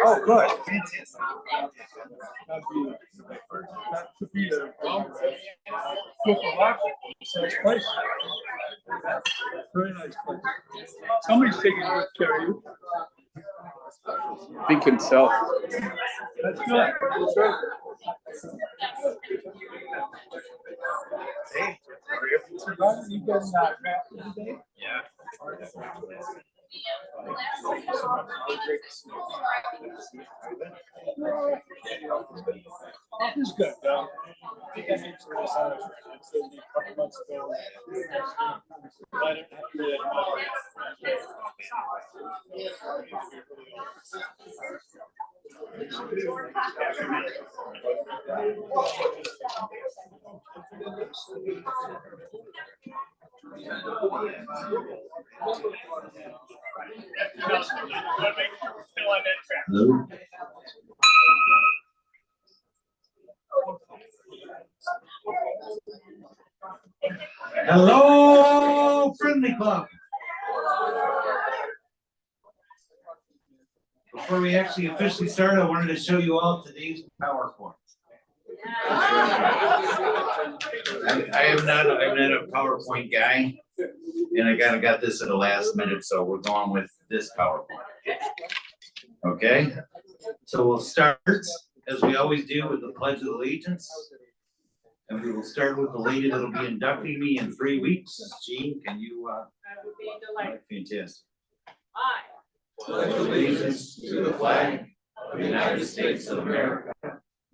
Oh, good. That should be a nice place. Very nice place. Somebody's taking good care of you. Think himself. That's good. Hey, how are you? You been drafted today? Yeah. It's good. I think I made some nice hours. A couple months ago. I didn't have to really Hello. Hello, Friendly Club. Before we actually officially start, I wanted to show you all today's PowerPoint. I'm not a PowerPoint guy, and I kind of got this at the last minute, so we're going with this PowerPoint. Okay, so we'll start as we always do with the Pledge of Allegiance, and we will start with the lady that'll be inducting me in 3 weeks. Jean, can you? That would be delightful. Fantastic. I Pledge allegiance to the flag of the United States of America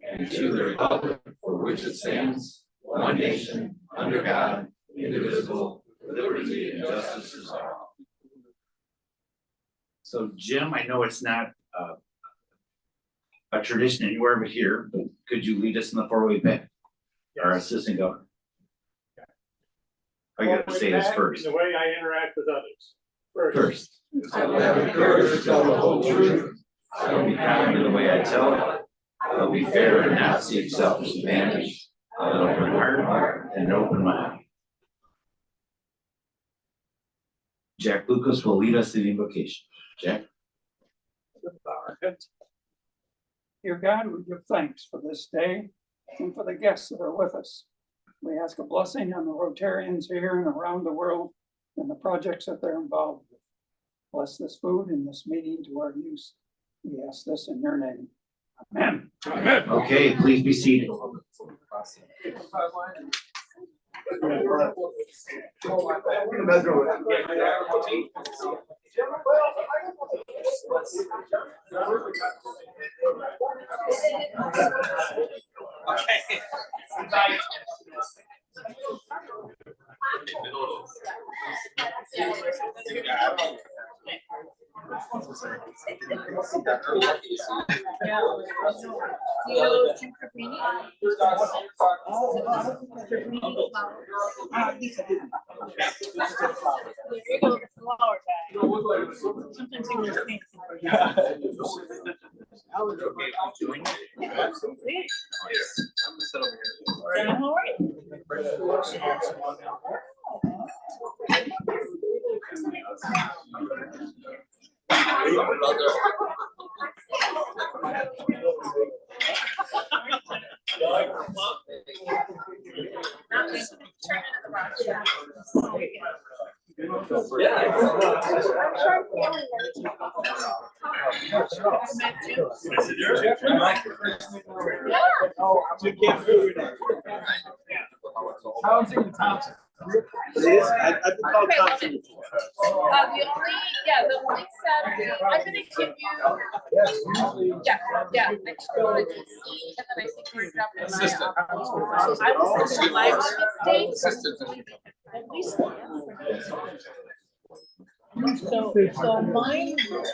and to the republic for which it stands, one nation, under God, indivisible, with liberty and justice for all. So Jim, I know it's not a tradition anywhere but here, but could you lead us in the four-way pay? Our assistant governor. I gotta say this first. The way I interact with others. First. I will have the courage to tell the whole truth. I will be kind in the way I tell it. I will be fair and not seek selfish advantage. I will open heart and open mind. Jack Lucas will lead us in the invocation. Jack. Dear God, we give thanks for this day and for the guests that are with us. We ask a blessing on the Rotarians here and around the world and the projects that they're involved with. Bless this food and this meeting to our use. We ask this in your name. Amen. Amen. Okay, please be seated. How's it in Thompson? The only Saturday, I'm gonna give you. Yeah, next door, and then I think we're dropping. Assistant. I will send you my dates. At least. So mine, you know,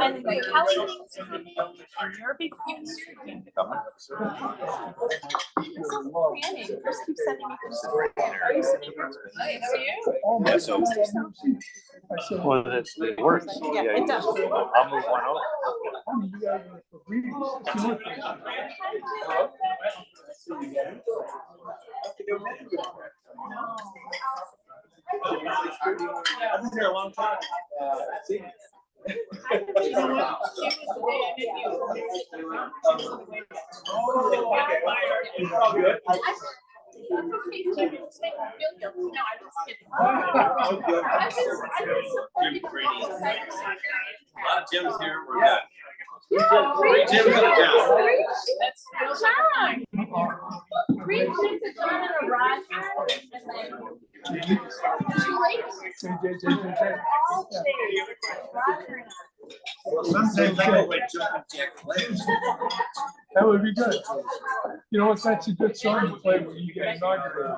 and the Kelly thing's coming, and your big things. Planning, Chris keeps sending me things. Are you sending yours? Hey, how are you? Yeah, so. Well, that's it works. Yeah, it does. I'll move one over. I've been here a long time. It's all good. A lot of gyms here. We're good. Three gyms in town. That's John. Three gyms at John and a Roger, and then 2 ladies. Well, sometimes I go with jumping jack legs. That would be good. You know, that's a good song to play when you get inaugurated.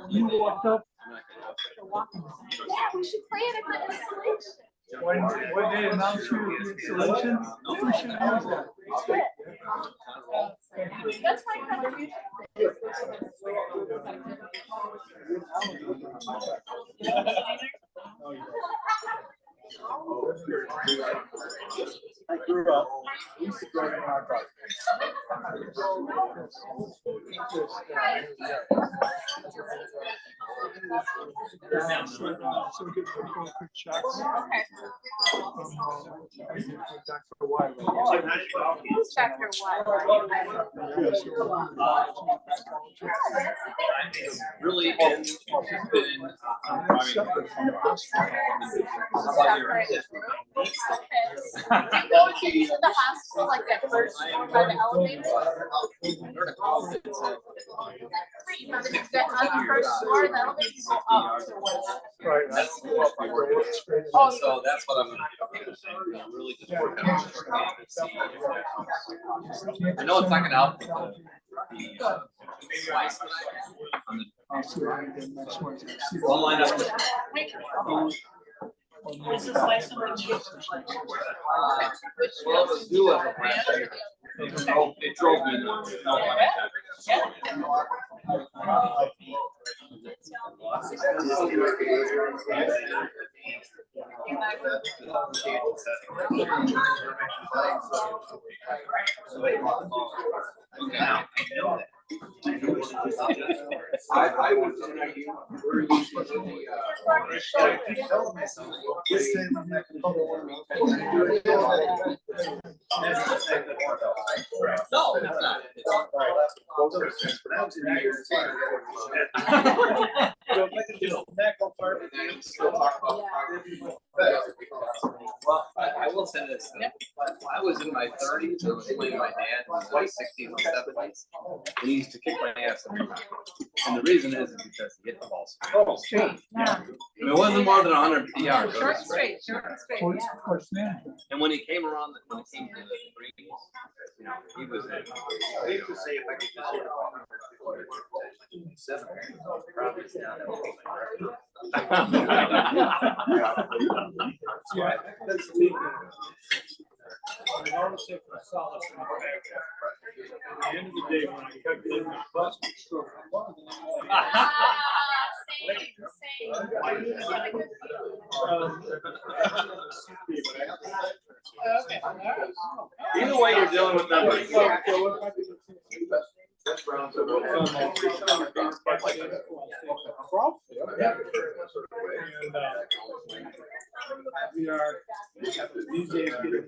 You walked up. Yeah, we should play it at the installation. When they announce you the installation, we should use that. That's my contribution. I grew up, we used to drive in our car. So good for quick shots. Okay. Dr. Wiley. Who's Dr. Really, it's been Separate from the hospital. Okay. You go to the hospital like that first floor by the elevator? Great, now that you get on the first floor, the elevator go up to one. Right. Oh, So that's what I'm gonna do. Really just work out. I know it's not gonna help with the slice that I have. I'll line up. Is this like something new? Well, it was due as a last year. It drove me nuts. No, okay, now. I would say we're using This time I'm not gonna go on. No, it's not. Well, I will say this. I was in my 30s. I was playing my dad in my 60s and 70s. He used to kick my ass every time. And the reason is because he hit the ball straight. Yeah. I mean, it wasn't more than 100 yards. It Short was and straight, short and straight. Course management. And when he came around, when it came to the greens, you know, he was in. I hate to say if I could just hit it off. 7, probably down. Yeah. That's me. I always say for a solid from the back. At the end of the day, when I calculate my bus, it's still fun. Either way, you're dealing with numbers. That's round. So We are these days getting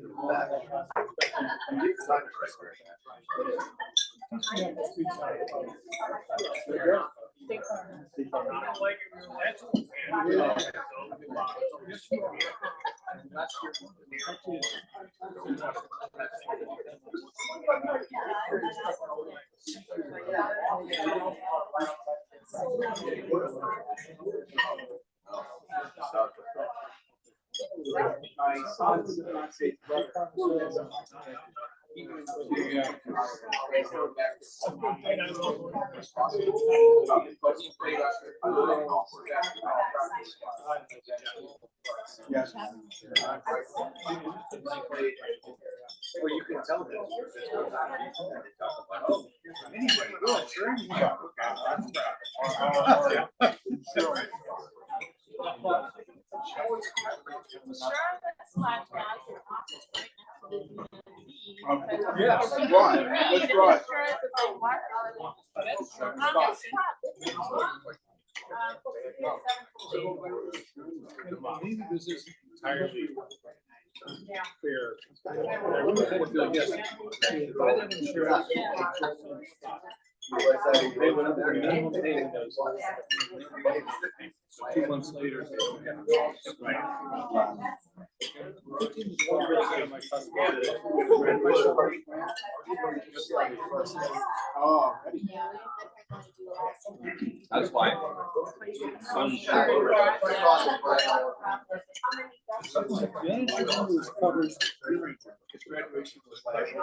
my son's not safe. Yes. Well, you can tell them. Anyway, well, sure. that's slash guys are office right next to the Yes. Right. Let's try. Maybe this is entirely fair. I really kind of feel like, yes, buy them insurance. They went up there, minimum payment goes. So 2 months later. They don't have it. Right. 15 to 20% of my customers. Oh. That's why. The insurance covers graduation was like,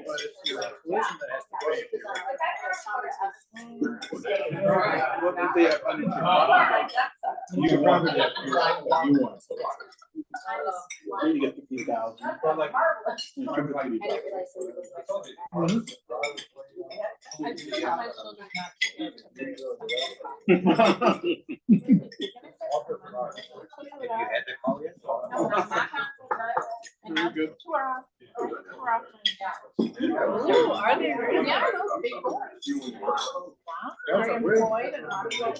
but it's your tuition that has to pay. What did they have under? You probably have. You want. Then you get 15,000. I just tell my children not to. You had to call in? Ooh, are they really? Yeah, those big boys. Wow, they're employed and not going.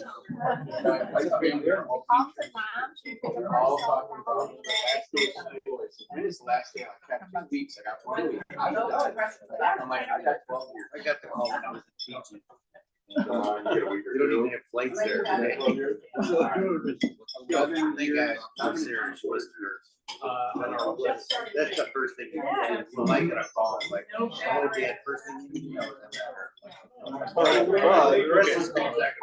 Moms and moms, you pick them all up. When is the last day? I got 2 weeks. I got 1 week. I'm like, I got 12 years. I got the call when I was teaching. You don't even have flights there today. They got upstairs listeners. That's the first thing you do. When I get a call, I'm like, oh, Dad, first thing you need to know is that matter. Well, the rest is contact.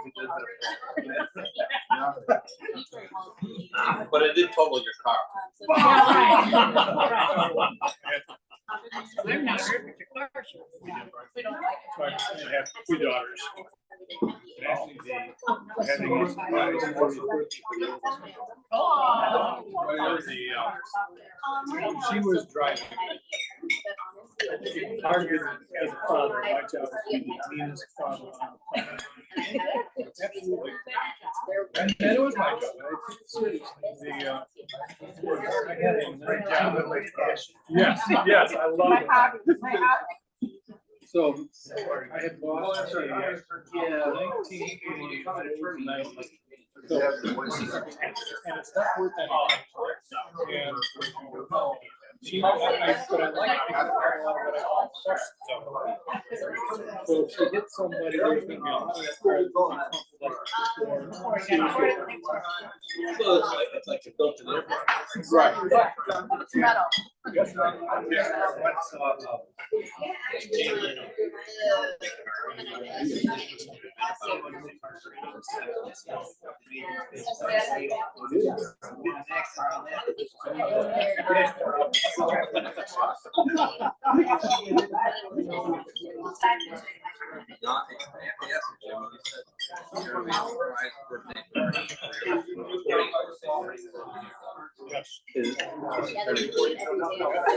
But it did total your car. I'm not sure if your car shows. We don't like So I have 2 daughters. And actually, they having a surprise 40th birthday for the oldest. She was driving. Target as a father, my job was to be the meanest father on the planet. Absolutely. And it was my job. I took it seriously. I had a great job. Yes, yes, I love My it. hobby, my hobby. So I had bought a 1989. So, and it's not worth that much. And she, but I like it. So if she hit somebody, there's gonna be a lot of that car that's gonna come before she was hit. So it's like a built-in airplane. Right. It's metal. Yes.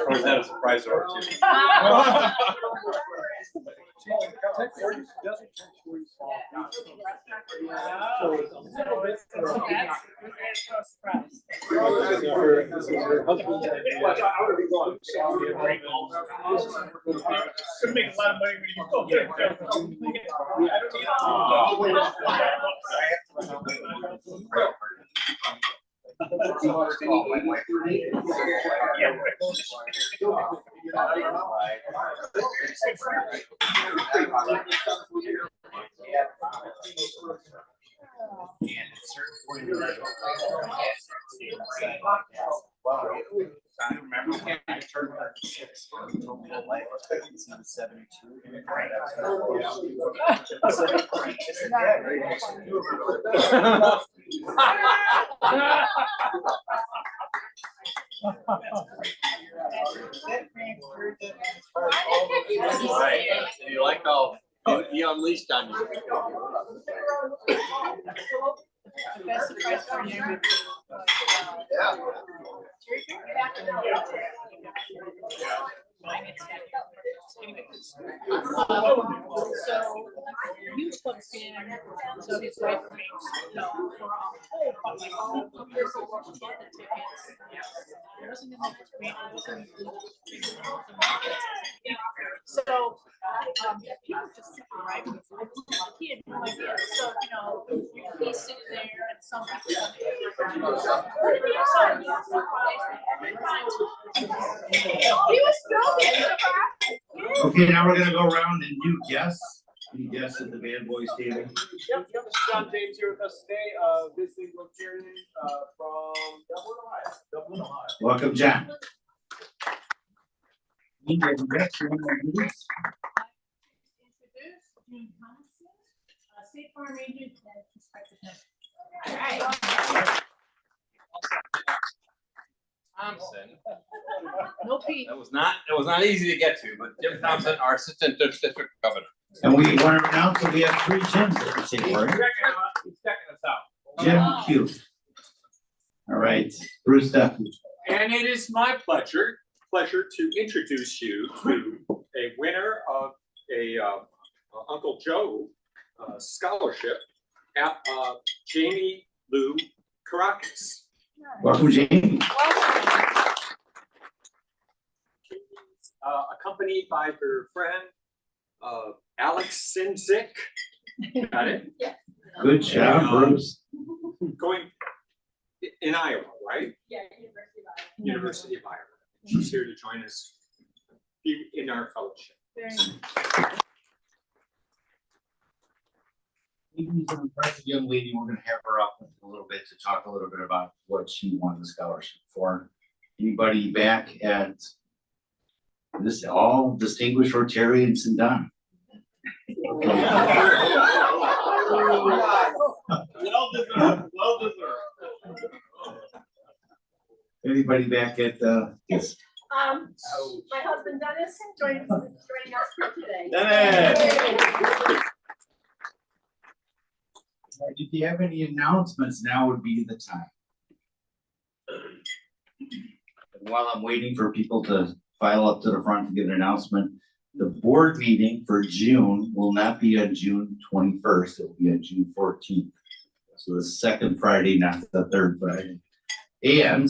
Or is that a surprise or two? So it's a little bit. This is her husband's idea. Could make a lot of money when you go there. I remember when I turned 36, life expectancy was 72. Right. And you like how he unleashed on you. Best surprise for you. anyway. So you took in, so his wife arranged, you know, for a whole bunch of years of work to get the tickets. It wasn't in the screen, it wasn't included. So, people just arrived, he had no idea, so, you know, he sit there and some people. He was joking. Okay, now we're gonna go around and do guests. Any guests at the band boys table? Yep, John James here with us today, visiting Rotarian, from Dublin, Ohio. Welcome, John. Introduce June Thompson, State Farm Agent and Prospective Measure. All right. Thompson. No Pete. That was not easy to get to, but Jim Thompson, our assistant district governor. And we want to announce that we have 3 Jims at the table, right? He's checking us out. Jim Q. All right, Bruce Duffy. And it is my pleasure to introduce you to a winner of a Uncle Joe scholarship at Jamie Lou Caracas. Welcome, Jamie. Accompanied by her friend Alex Sinzik. Got it? Good job, Bruce. Going in Iowa, right? Yeah, University of Iowa. She's here to join us in our fellowship. She's an impressive young lady. We're going to have her up in a little bit to talk a little bit about what she won the scholarship for. Anybody back at this? All distinguished Rotarians and done. Well deserved, well deserved. Anybody back at yes? My husband Dennis joining us here today. If you have any announcements, now would be the time. And while I'm waiting for people to file up to the front to get an announcement, the board meeting for June will not be on June 21st. It will be on June 14th. So the second Friday, not the third Friday. And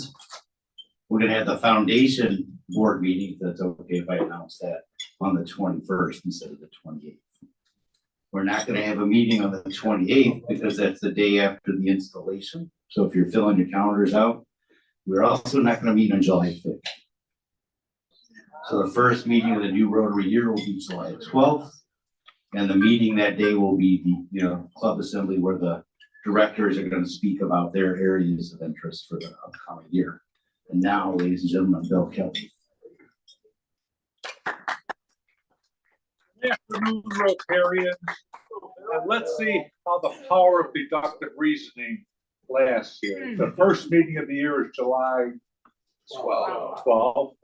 we're gonna have the foundation board meeting, if that's okay if I announce that, on the 21st instead of the 28th. We're not gonna have a meeting on the 28th because that's the day after the installation. So if you're filling your calendars out, we're also not gonna meet on July 5th. So the first meeting of the new Rotary year will be July 12th. And the meeting that day will be the club assembly where the directors are gonna speak about their areas of interest for the upcoming year. And now, ladies and gentlemen, Bill Kelly. Good afternoon, Rotarians. And let's see how the power of deductive reasoning lasts here. The first meeting of the year is July 12th.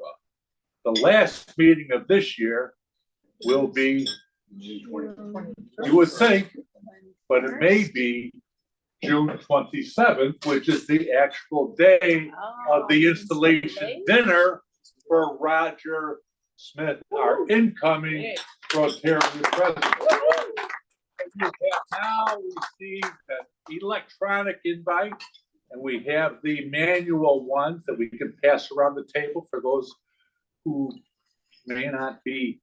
The last meeting of this year will be, you would think, but it may be June 27th, which is the actual day of the installation dinner for Roger Smith, our incoming Rotarian president. You have now received an electronic invite, and we have the manual ones that we can pass around the table for those who may not be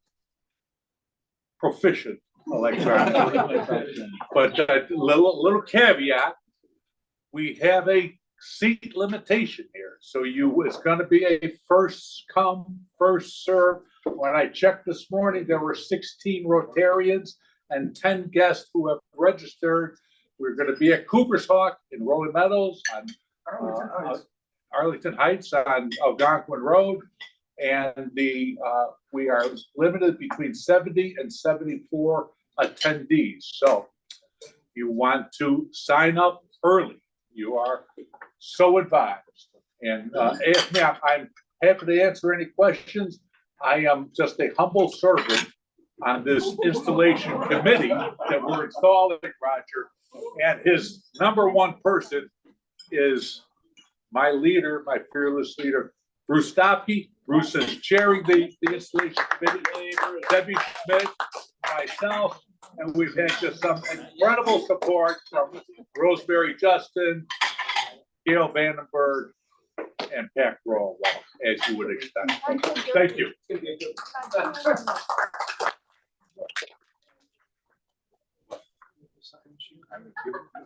proficient electronically. But a little caveat, we have a seat limitation here. So it's going to be a first come, first serve. When I checked this morning, there were 16 Rotarians and 10 guests who have registered. We're going to be at Cooper's Hawk in Rolling Meadows on Arlington Heights on Algonquin Road. And we are limited between 70 and 74 attendees. So if you want to sign up early, you are so advised. And ask me, I'm happy to answer any questions. I am just a humble servant on this installation committee that we're installing, Roger. And his number one person is my leader, my fearless leader, Bruce Stopke. Bruce is chairing the installation committee. Debbie Schmidt, myself, and we've had just some incredible support from Rosemary Justin, Gail Vandenberg, and Pat Grohl, as you would expect. Thank you.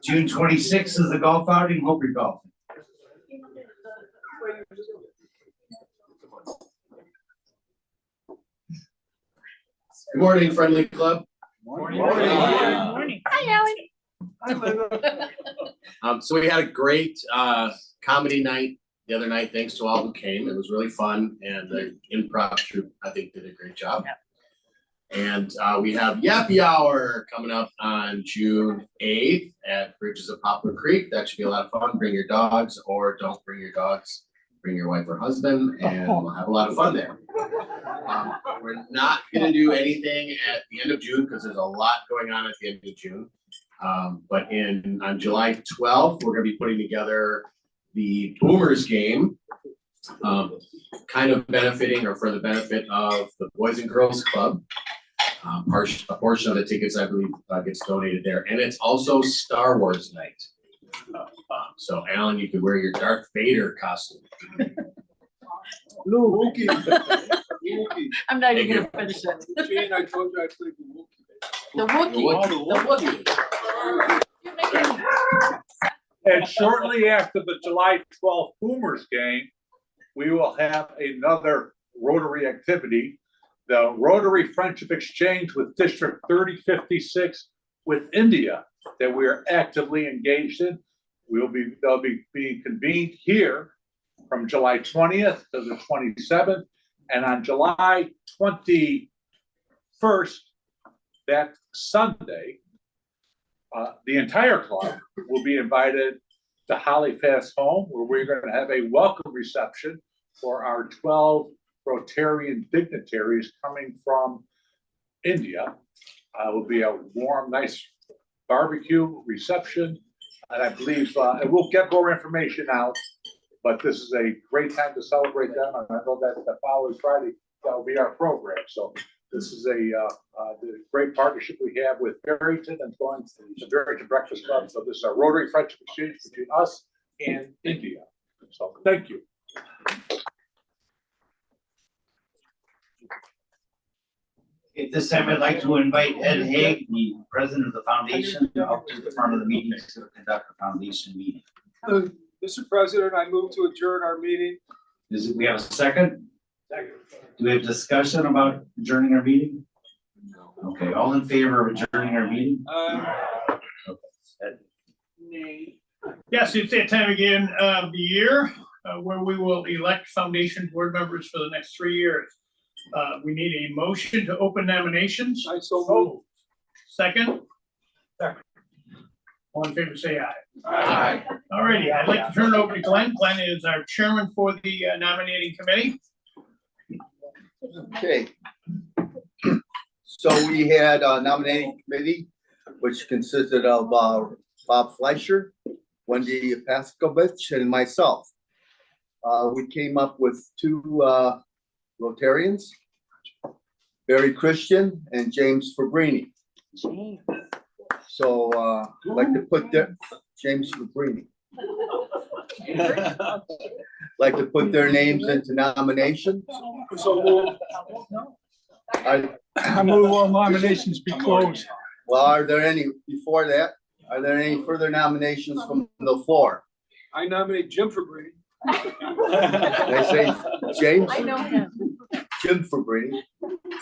June 26th is the golf outing. Hope you're golfing. Good morning, Friendly Club. Morning. Hi, Alan. So we had a great comedy night the other night. Thanks to all who came. It was really fun, and the improv troupe, I think, did a great job. And we have Yappy Hour coming up on June 8th at Bridges of Poplar Creek. That should be a lot of fun. Bring your dogs, or don't bring your dogs. Bring your wife or husband, and we'll have a lot of fun there. We're not going to do anything at the end of June because there's a lot going on at the end of June. But on July 12th, we're going to be putting together the Boomers game, kind of benefiting or for the benefit of the Boys and Girls Club. A portion of the tickets, I believe, gets donated there. And it's also Star Wars night. So Alan, you could wear your Darth Vader costume. No, Wookie. I'm not even gonna finish it. Jane, I told you I played the Wookie. The Wookiee. You make it. And shortly after the July 12th Boomers game, we will have another Rotary activity, the Rotary Friendship Exchange with District 3056 with India, that we are actively engaged in. They'll be being convened here from July 20th to the 27th, and on July 21st, that Sunday, the entire club will be invited to Hollyfast Home, where we're going to have a welcome reception for our 12 Rotarian dignitaries coming from India. It will be a warm, nice barbecue reception, and I believe, and we'll get more information out, but this is a great time to celebrate them, and I know that the following Friday, that will be our program, so this is the great partnership we have with Barrington and going to the Barrington Breakfast Club, so this is a Rotary Friendship Exchange between us and India, so thank you. At this time, I'd like to invite Ed Haig, the president of the foundation, up to the front of the meeting to conduct a foundation meeting. Mr. President, I move to adjourn our meeting. We have a second? Second. Do we have discussion about adjourning our meeting? No. Okay, all in favor of adjourning our meeting? Yes, it's that time again of the year where we will elect foundation board members for the next 3 years. We need a motion to open nominations. I so move. Second? Second. All in favor, say aye. Aye. All righty, I'd like to turn it over to Glenn. Glenn is our chairman for the nominating committee. Okay. So we had a nominating committee, which consisted of Bob Fleischer, Wendy Paskovich, and myself. We came up with 2 Rotarians, Barry Christian and James Fabrini. So I'd like to put their James Fabrini. Like to put their names into nomination. So I move all nominations be closed. Well, are there any, before that, are there any further nominations from the floor? I nominate Jim Fabrini. They say James? I know him. Jim Fabrini.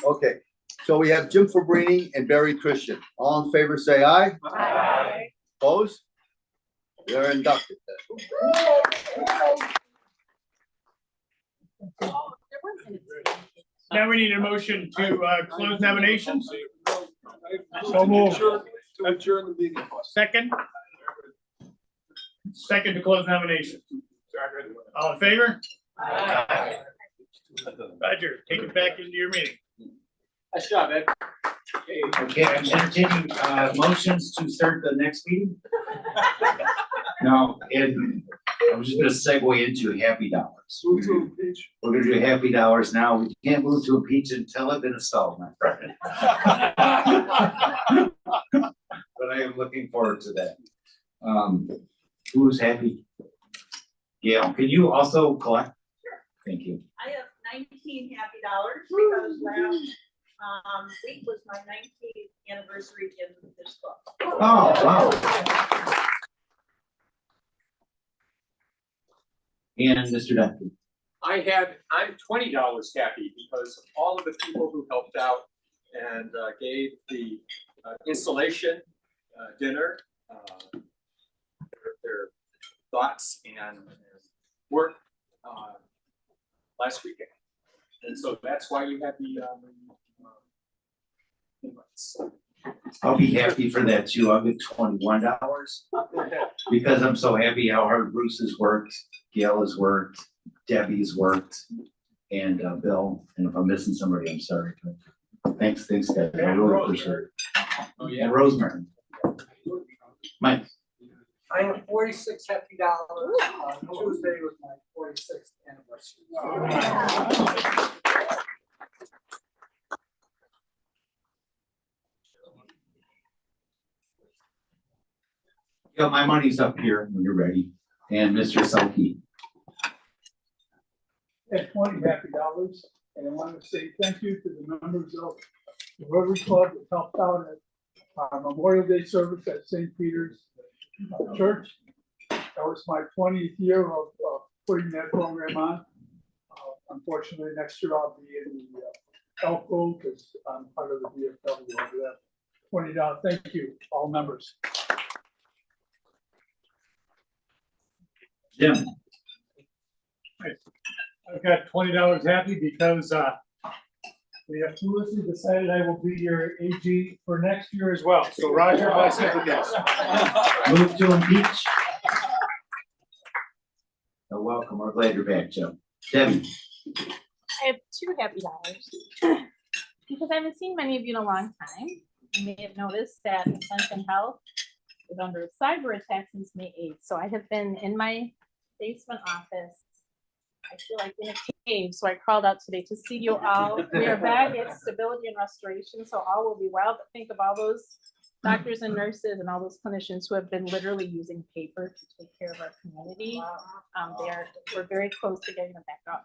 Okay, so we have Jim Fabrini and Barry Christian. All in favor, say aye. Aye. Opposed? They're inducted. Now we need a motion to close nominations. So move. To adjourn the meeting. Second? Second to close nominations. All in favor? Aye. Roger, take it back into your meeting. Nice job, Ed. Okay, I'm entertaining motions to start the next meeting. No, and I was just gonna segue into happy dollars. Move to impeach. We're gonna do happy dollars now. We can't move to impeach until it's been installed, my friend. But I am looking forward to that. Who's happy? Gail, can you also collect? Thank you. I have 19 happy dollars because last week was my 19th anniversary in this book. Oh, wow. And Mr. Duffy. I'm $20 happy because of all of the people who helped out and gave the installation dinner, their thoughts and work last weekend. And so that's why you have the invites. I'll be happy for that too. I'll get $21 because I'm so happy how hard Bruce has worked, Gail has worked, Debbie's worked, and Bill. And if I'm missing somebody, I'm sorry. Thanks, guys. I really appreciate it. Oh, yeah. And Rosemary. Mike. I have 46 happy dollars. Tuesday was my 46th anniversary. Yeah, my money's up here when you're ready. And Mr. Selke. At 20 happy dollars, and I want to say thank you to the members of the Rotary Club that helped out at our Memorial Day service at St. Peter's Church. That was my 20th year of putting that program on. Unfortunately, next year I'll be in the Elko because I'm part of the VFW over there. $20. Thank you, all members. Jim. I've got $20 happy because we have foolishly decided I will be your AG for next year as well. So Roger, my sympathies. Move to impeach. Oh, welcome. We're glad you're back, Joe. Debbie. I have 2 happy dollars because I haven't seen many of you in a long time. You may have noticed that Ascension Health is under a cyber attack since May 8th. So I have been in my basement office. I feel like in a cave. So I crawled out today to see you all. We are back at stability and restoration. So all will be well. But think of all those doctors and nurses and all those clinicians who have been literally using paper to take care of our community. We're very close to getting them back up.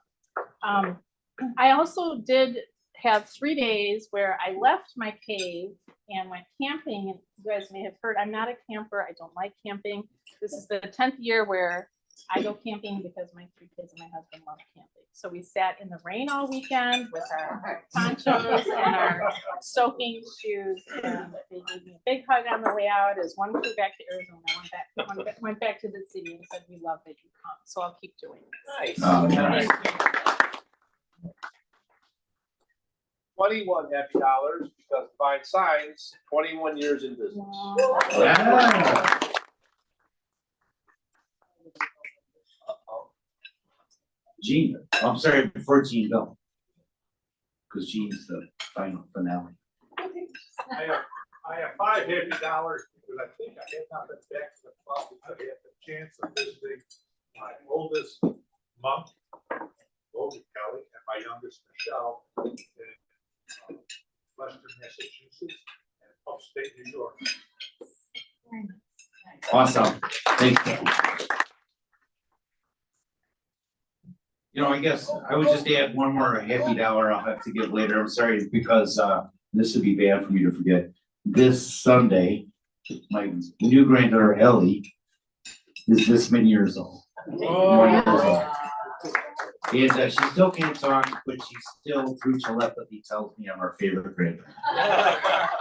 I also did have 3 days where I left my cave and went camping. And you guys may have heard, I'm not a camper. I don't like camping. This is the 10th year where I go camping because my 3 kids and my husband love camping. So we sat in the rain all weekend with our ponchos and our soaking shoes. And they gave me a big hug on the way out as one flew back to Arizona. Went back to the city and said, we love that you come. So I'll keep doing this. Nice. 21 happy dollars because Fine Signs, 21 years in business. Yeah. Gene, I'm sorry, before Gene, go. Because Gene's the final finale. I have 5 happy dollars because I think I have not been back to the club because I had the chance of visiting my oldest monk, Logan Kelly, and my youngest Michelle in Western Massachusetts and upstate New York. Awesome. Thank you. You know, I guess I would just add one more happy dollar I'll have to give later. I'm sorry, because this would be bad for me to forget. This Sunday, my new granddaughter Ellie is this many years old. 4 years old. And she still can't talk, but she still through telepathy tells me I'm her favorite granddaughter.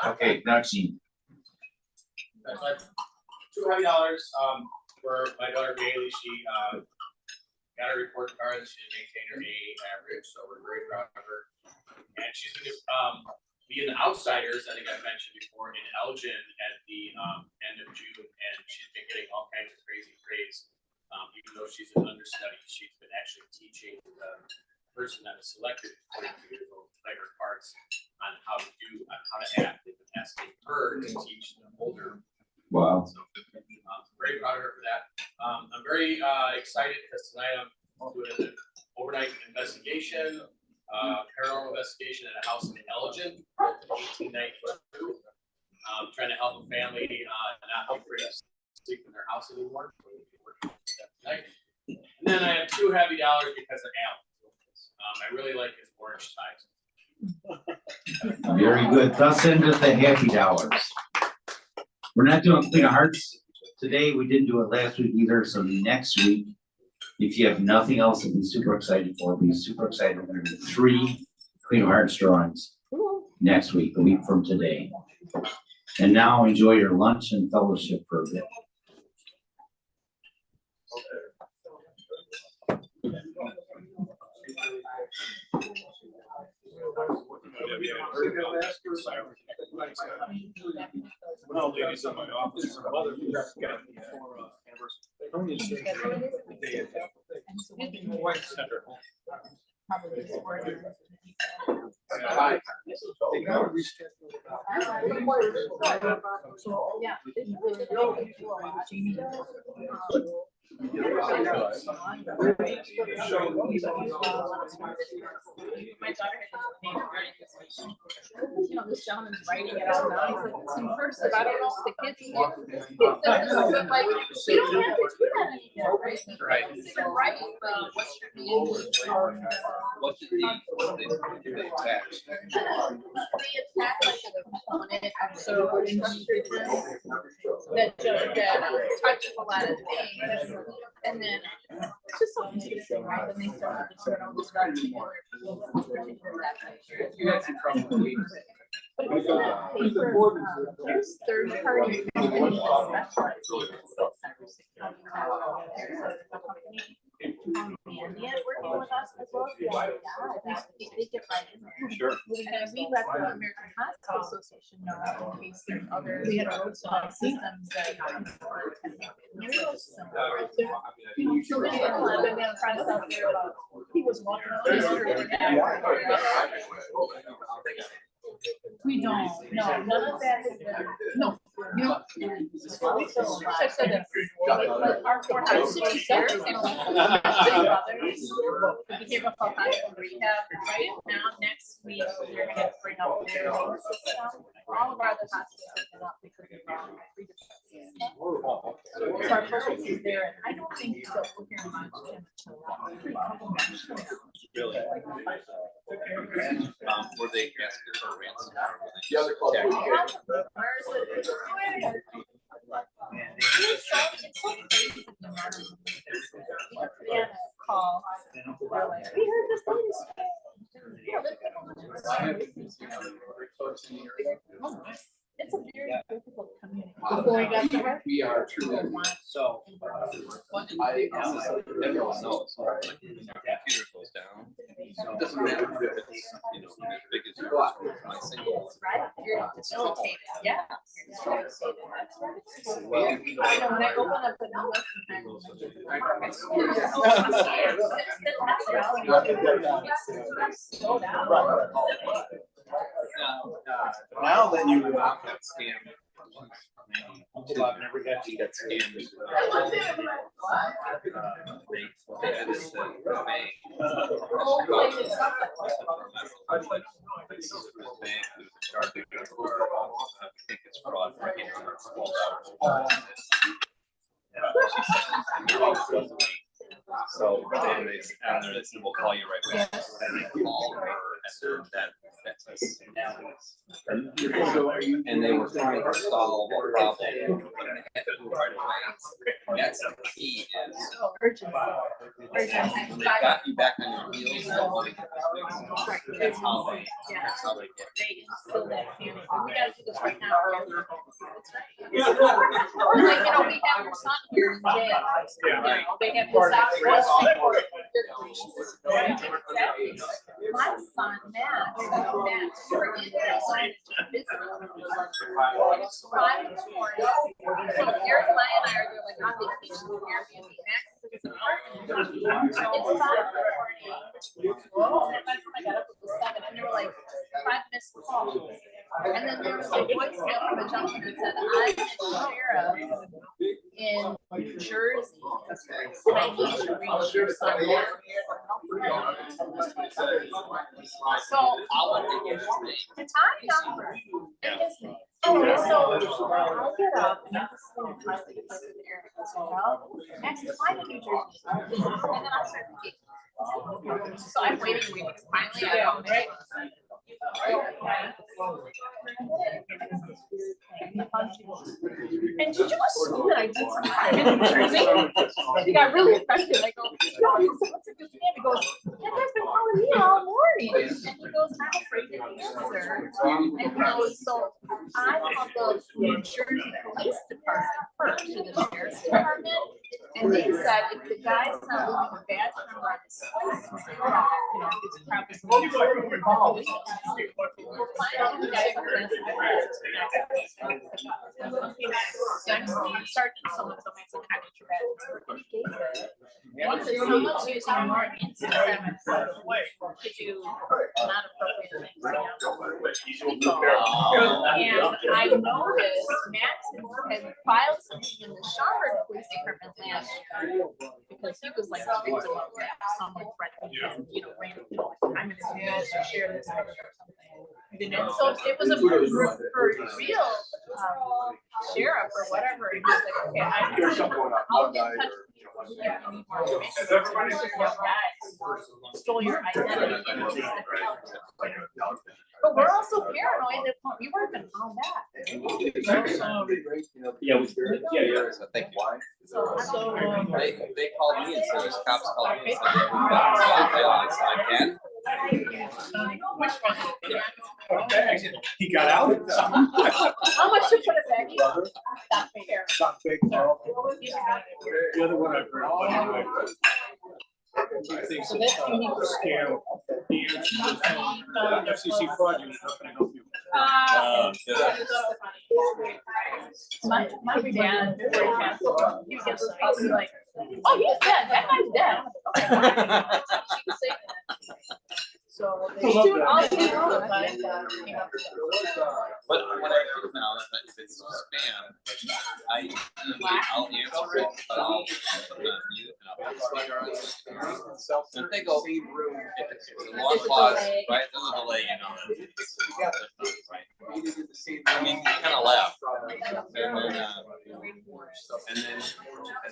Okay, now Gene. $2 happy for my daughter Bailey. She got a report card that she didn't maintain her A average, so we're very proud of her. And she's going to be in the Outsiders, I think I mentioned before, in Elgin at the end of June, and she's been getting all kinds of crazy praise. Even though she's an understudy, she's been actually teaching the person that was selected at 42 years old, play her parts on how to act. They've been asking her to teach the older. Wow. So very proud of her for that. I'm very excited because tonight I'm doing an overnight investigation, paranormal investigation at a house in Elgin, 1892. Trying to help a family not afraid to sleep in their house anymore. Tonight. And then I have $2 happy because of Alan. I really like his orange ties. Very good. Thus ended the happy dollars. We're not doing Queen of Hearts today. We didn't do it last week either. So next week, if you have nothing else to be super excited for, be super excited. We're going to do 3 Queen of Hearts drawings next week, a week from today. And now enjoy your lunch and fellowship for a bit. Well, ladies in my office, my mother got me for anniversary. My daughter had just made her writing this. You know, this gentleman's writing it out now. He's like, it's in cursive. I don't know if the kids get it. But like, you don't have to do that anymore, right? Right. Sit and write, what's your name? What's the text? They attack like a component, so structured that touch a lot of things. And then it's just so interesting, right? When they start to turn all this stuff together. You guys in trouble. But it's in that paper, there's third party companies that specialize in cybersecurity. There's a company, Mandiant, working with us as well as the FBI. They get right in there. Sure. And we let the American Hospital Association know in case there's other systems that he was walking out the street. We don't, no, none of that has been, no, you know. I said that. Our courthouse is here. Behavioral health hospital rehab, right now, next week, we're gonna bring up their own system. All of our other hospitals have been up because of wrong. So our focus is there, and I don't think that we'll hear much until. Really? Were they asking for ransom? It's so crazy. Yeah, call. They're like, we heard this latest. It's a very difficult community. Before I got there, We are truly. So. Everyone knows. Computer goes down. It doesn't matter if it's, you know, as big as yours, my single. right? You're facilitated. Yeah. When I open up the new Now that you Got scammed. I've never got you got scammed. They had this bank. I think it's fraud. So and they said, we'll call you right back. And they called her and and they were trying to solve a problem right away. That's the key is urgency. when they got you back on your heels, they want to get this fixed. That's how they get. They instill that panic. We gotta do this right now. Like, you know, we have your son here in jail. You know, they have this my son, Matt, we're in there, so this is 5 in the morning. So Eric and I are like on vacation with Airbnb. It's 5 in the morning. I got up at 7 and there were like 5 missed calls. And then there was a voicemail from a gentleman that said, I'm the sheriff in New Jersey. I need to reach your son. So the time number and his name. Okay, so I'll get up and I'm just going to try to get there. Actually, fly to New Jersey. And then I'll start the gate. So I'm waiting. Finally, I don't know. And did you assume that I did some time in New Jersey? She got really affected. I go, no, he said, what's a good name? He goes, that guy's been calling me all morning. And he goes, I'm afraid to answer. And he goes, so I called the New Jersey Police Department first, to the Sheriff's Department. And they said, if the guy's not leaving a badge number on his license, you know, it's probably. We'll find out who the guy is. Sergeant someone told me it's a kind of traumatic. He gave it. And he said someone's using more Instagram to do not appropriate things. And I noticed Max had filed something in the Schaumburg Police Department last year because he was like a victim of that. Someone threatened him, you know, randomly, I'm gonna do this or share this picture or something. And so it was a for real sheriff or whatever. And he's like, okay, I'll get in touch with you if you need more information. Stole your identity. But we're also paranoid that we weren't gonna found out. Yeah, so thank you. So They called me and said, these cops called me and said, I can. which one? He got out. How much to put it back? Not fair. Not big. The other one I've heard. So that's unique. Scam. The FCC fraud unit, how can I help you? My dad, he gets like, oh, he's dead. That guy's dead. Okay. She can say that. So they do all the things. But what I do now is that if it's spam, I'll answer it, but I'll put it on mute and I'll put it. If they go, if it's a long pause, right, there's a delay, you know, it's right. I mean, you kind of laugh. And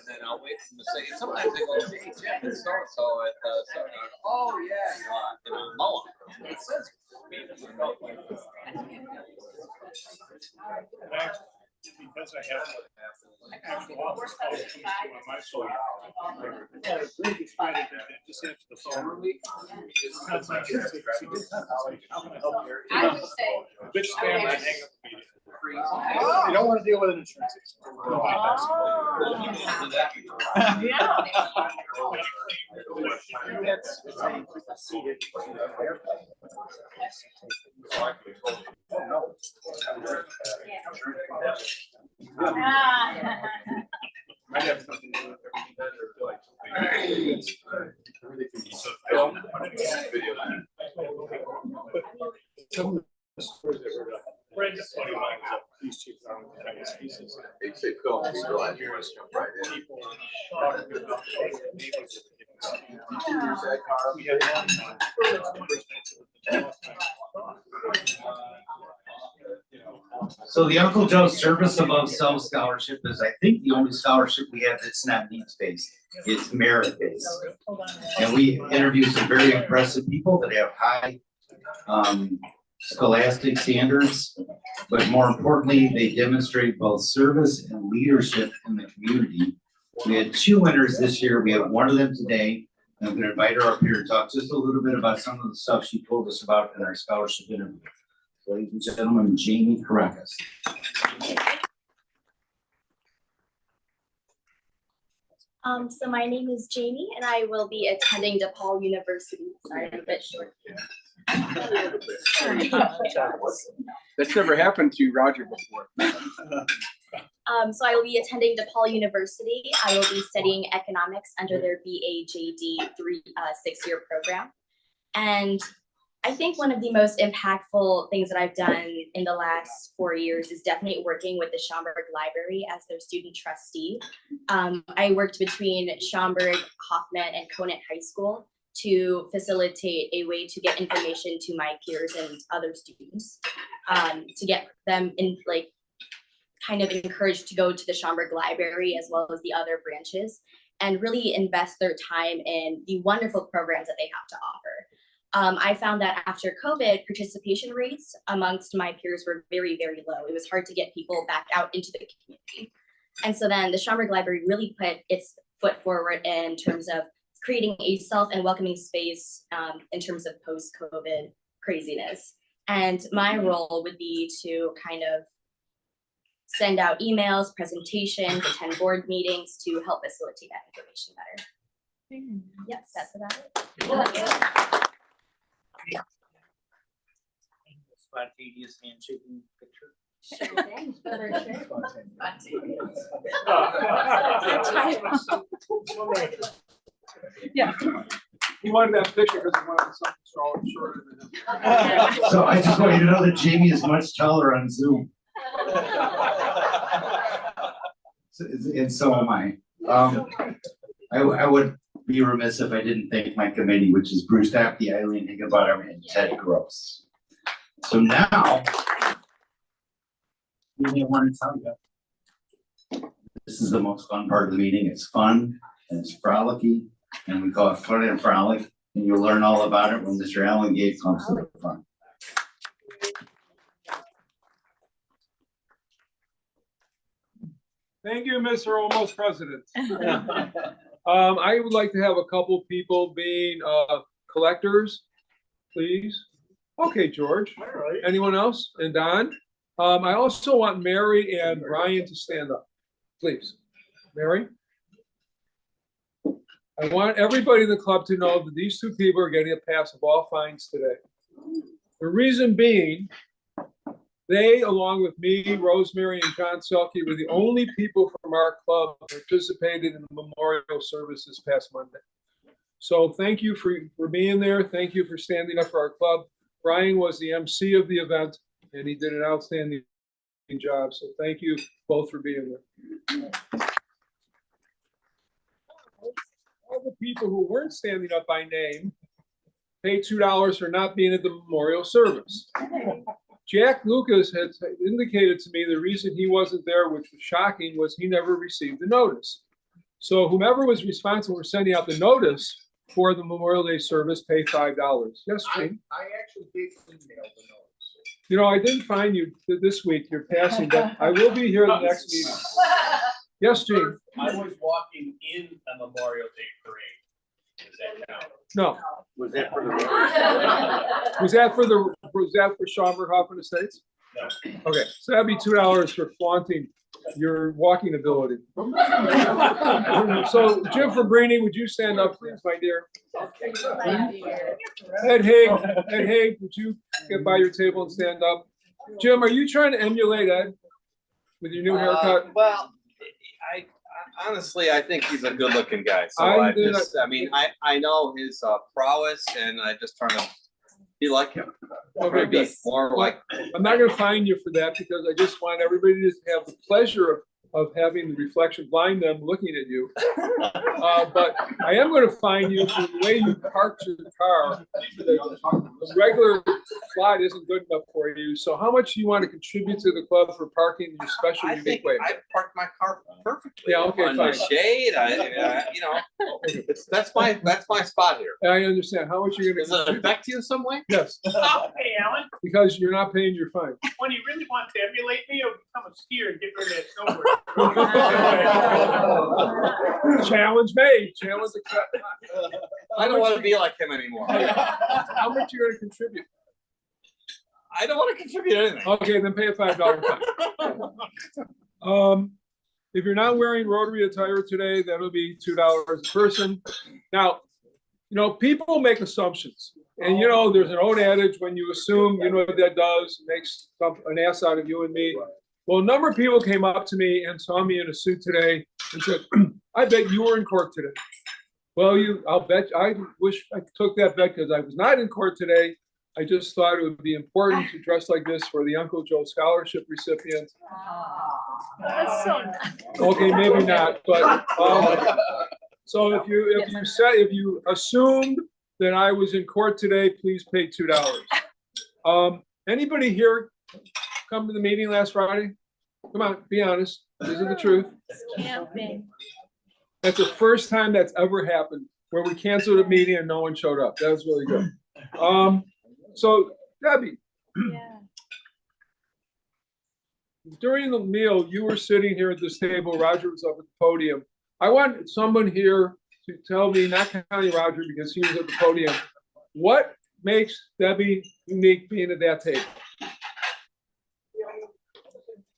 then I'll wait for them to say, sometimes they go, hey, Jeff, it's so-and-so at, oh, yeah, you know, Mullen. It says. Because I have office calls on my phone. I was really excited that it just answered the phone. That's my truth. How can I help you? I would say. Bit spam, I hang up immediately. You don't want to deal with an insurance agent. Might have something to do with everything that they're like. Some of the stories that were friends of mine was a police chief on the species. They say Phil, you realize you want to jump right in. People talking about their neighbors. That car. We had So the Uncle Joe Service Above Self Scholarship is, I think, the only scholarship we have that's not needs-based. It's merit-based. And we interview some very impressive people that have high scholastic standards, but more importantly, they demonstrate both service and leadership in the community. We had 2 winners this year. We have one of them today. And I'm going to invite her up here to talk just a little bit about some of the stuff she told us about in our scholarship interview. Ladies and gentlemen, Jamie Caracas. So my name is Jamie and I will be attending DePaul University. Sorry, I'm a bit short. That's never happened to you, Roger, before. So I will be attending DePaul University. I will be studying economics under their BAJD 6-year program. And I think one of the most impactful things that I've done in the last 4 years is definitely working with the Schaumburg Library as their student trustee. I worked between Schaumburg, Hoffman, and Conant High School to facilitate a way to get information to my peers and other students, to get them in kind of encouraged to go to the Schaumburg Library as well as the other branches and really invest their time in the wonderful programs that they have to offer. I found that after COVID, participation rates amongst my peers were very, very low. It was hard to get people back out into the community. And so then the Schaumburg Library really put its foot forward in terms of creating a self and welcoming space in terms of post-COVID craziness. And my role would be to kind of send out emails, presentations, attend board meetings to help facilitate that information better. Yes, that's about it. Spontaneous handshaking picture. Yeah. He wanted that picture because he wanted something shorter than him. So I just want you to know that Jamie is much taller on Zoom. And so am I. I would be remiss if I didn't thank my committee, which is Bruce Apke, Eileen Higginbottom, and Ted Gross. So now, I want to tell you, this is the most fun part of the meeting. It's fun and it's frolicky, and we call it Fun and Frolic, and you'll learn all about it when Mr. Allen Gate comes to the front. Thank you, Mr. Almost President. I would like to have a couple people being collectors, please. Okay, George. All right. Anyone else? And Don? I also want Mary and Brian to stand up, please. Mary? I want everybody in the club to know that these two people are getting a pass of all fines today. The reason being, they, along with me, Rosemary, and John Selke, were the only people from our club who participated in the memorial service this past Monday. So thank you for being there. Thank you for standing up for our club. Brian was the MC of the event, and he did an outstanding job. So thank you both for being there. All the people who weren't standing up by name paid $2 for not being at the memorial service. Jack Lucas had indicated to me the reason he wasn't there, which was shocking, was he never received the notice. So whomever was responsible for sending out the notice for the Memorial Day service paid $5. Yes, Gene? I actually did email the notice. You know, I didn't find you this week. You're passing, but I will be here the next meeting. Yes, Gene? I was walking in a Memorial Day parade. Does that count? No. Was that for the? Was that for Schaumburg Hoffman Estates? No. Okay, so that'd be $2 for flaunting your walking ability. So Jim Fabrini, would you stand up, please, my dear? Ed Haig, would you get by your table and stand up? Jim, are you trying to emulate Ed with your new haircut? Well, I honestly, I think he's a good-looking guy. So I know his prowess, and I just trying to be like him. Okay, be good. more like. I'm not going to fine you for that because I just want everybody to have the pleasure of having the reflection blind them looking at you. But I am going to fine you for the way you parked your car. The regular slot isn't good enough for you. So how much do you want to contribute to the club for parking in your special I unique think way? I parked my car perfectly. Yeah, okay, on fine. the shade. That's my spot here. I understand. How much are you going Does it affect you in some way? Yes, Hey, Alan, because you're not paying your fine. when you really want to emulate me, or become a skier and get rid of that snowboard. Challenge made. Challenge accepted. I don't want to be like him anymore. How much are you going to contribute? I don't want to contribute anything. Okay, then pay a $5 fine. If you're not wearing Rotary attire today, that'll be $2 a person. Now, you know, people make assumptions. And you know, there's an old adage, when you assume, you know what that does, it makes an ass out of you and me. Well, a number of people came up to me and saw me in a suit today and said, I bet you were in court today. Well, I'll bet, I wish I took that bet because I was not in court today. I just thought it would be important to dress like this for the Uncle Joe Scholarship recipients. That's so nice. Okay, maybe not, but, so if you assumed that I was in court today, please pay $2. Anybody here come to the meeting last Friday? Come on, be honest. This is the truth. Camping. That's the first time that's ever happened where we canceled a meeting and no one showed up. That was really good. So Debbie, Yeah. during the meal, you were sitting here at this table, Roger was up at the podium. I want someone here to tell me, not counting Roger because he was at the podium, what makes Debbie unique being at that table?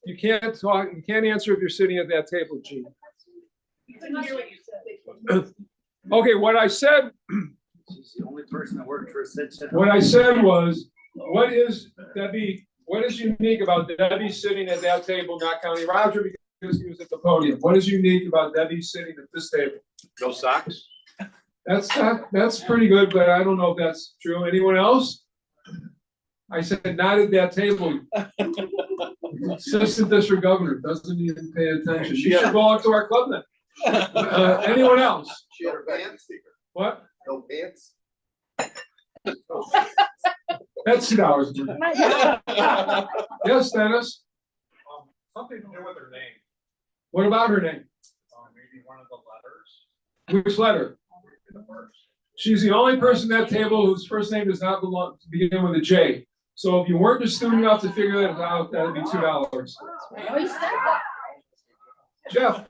You can't talk, you can't answer if you're sitting at that table, Gene. Okay, what I said. She's the only person that worked for Citizens. What I said was, what is unique about Debbie sitting at that table, not counting Roger because he was at the podium? What is unique about Debbie sitting at this table? No socks? That's pretty good, but I don't know if that's true. Anyone else? I said, not at that table. Assistant District Governor doesn't even pay attention. She should go out to our club then. Anyone else? She had her pants. What? No pants. That's $2. Yes, Dennis? Something to do with her name, What about her name? maybe one of the letters. Which letter? The first. She's the only person at that table whose first name does not belong to begin with a J. So if you weren't a student enough to figure that out, that'd be $2. Jeff,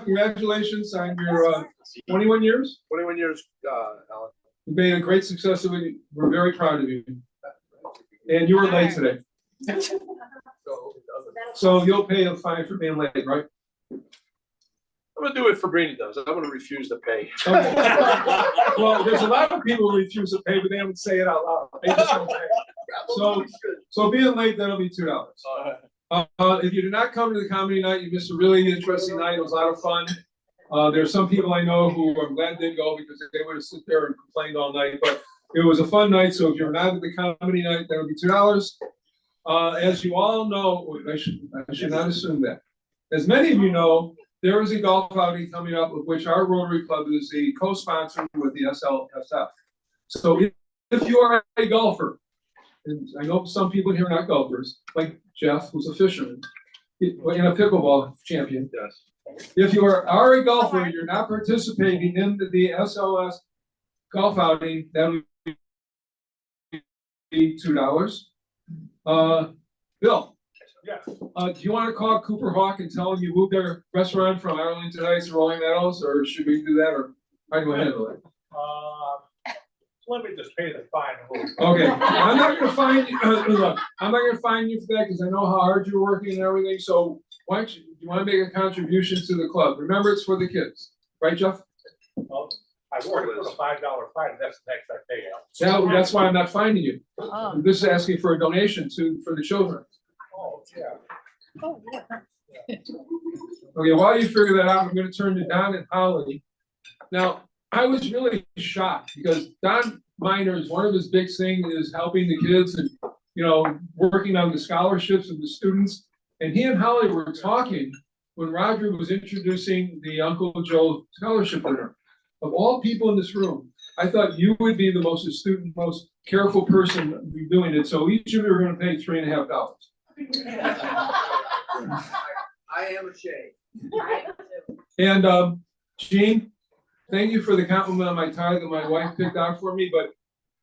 congratulations on your 21 years. 21 years, Alan. You made a great success of it. We're very proud of you. And you were late today. So you'll pay a fine for being late, right? I'm gonna do it for Brainy does. I'm gonna refuse to pay. Okay. Well, there's a lot of people who refuse to pay, but they don't say it out loud. They just don't pay. So being late, that'll be $2. If you did not come to the comedy night, you missed a really interesting night. It was a lot of fun. There's some people I know who I'm glad didn't go because they would have sit there and complained all night, but it was a fun night. So if you're not at the comedy night, that'll be $2. As you all know, I should not assume that. As many of you know, there is a golf outing coming up of which our Rotary Club is the co-sponsor with the SLSF. So if you are a golfer, and I know some people here are not golfers, like Jeff, who's a fisherman, and a pickleball champion. Yes. If you are a golfer, you're not participating in the SLS golf outing, that would be $2. Bill. Yes. Do you want to call Cooper Hawk and tell him you moved their restaurant from Arlington Heights to Rolling Meadows, or should we do that, or how do you handle it? Let me just pay the fine. Okay, I'm not gonna fine you, look, I'm not gonna fine you for that, because I know how hard you're working and everything, so why don't you want to make a contribution to the club? Remember, it's for the kids, right, Jeff? Well, I've already put a $5 fine, that's the next I pay out. That's why I'm not fining you. Oh. I'm just asking for a donation for the children. Oh, yeah. Oh, yeah. Okay, while you figure that out, I'm gonna turn to Don and Holly. Now, I was really shocked because Don Miners, one of his big things is helping the kids and, working on the scholarships of the students. And he and Holly were talking when Roger was introducing the Uncle Joe Scholarship winner. Of all people in this room, I thought you would be the most astute and most careful person doing it. So each of you are gonna pay $3.50. I am ashamed. And Gene, thank you for the compliment on my tie that my wife picked out for me, but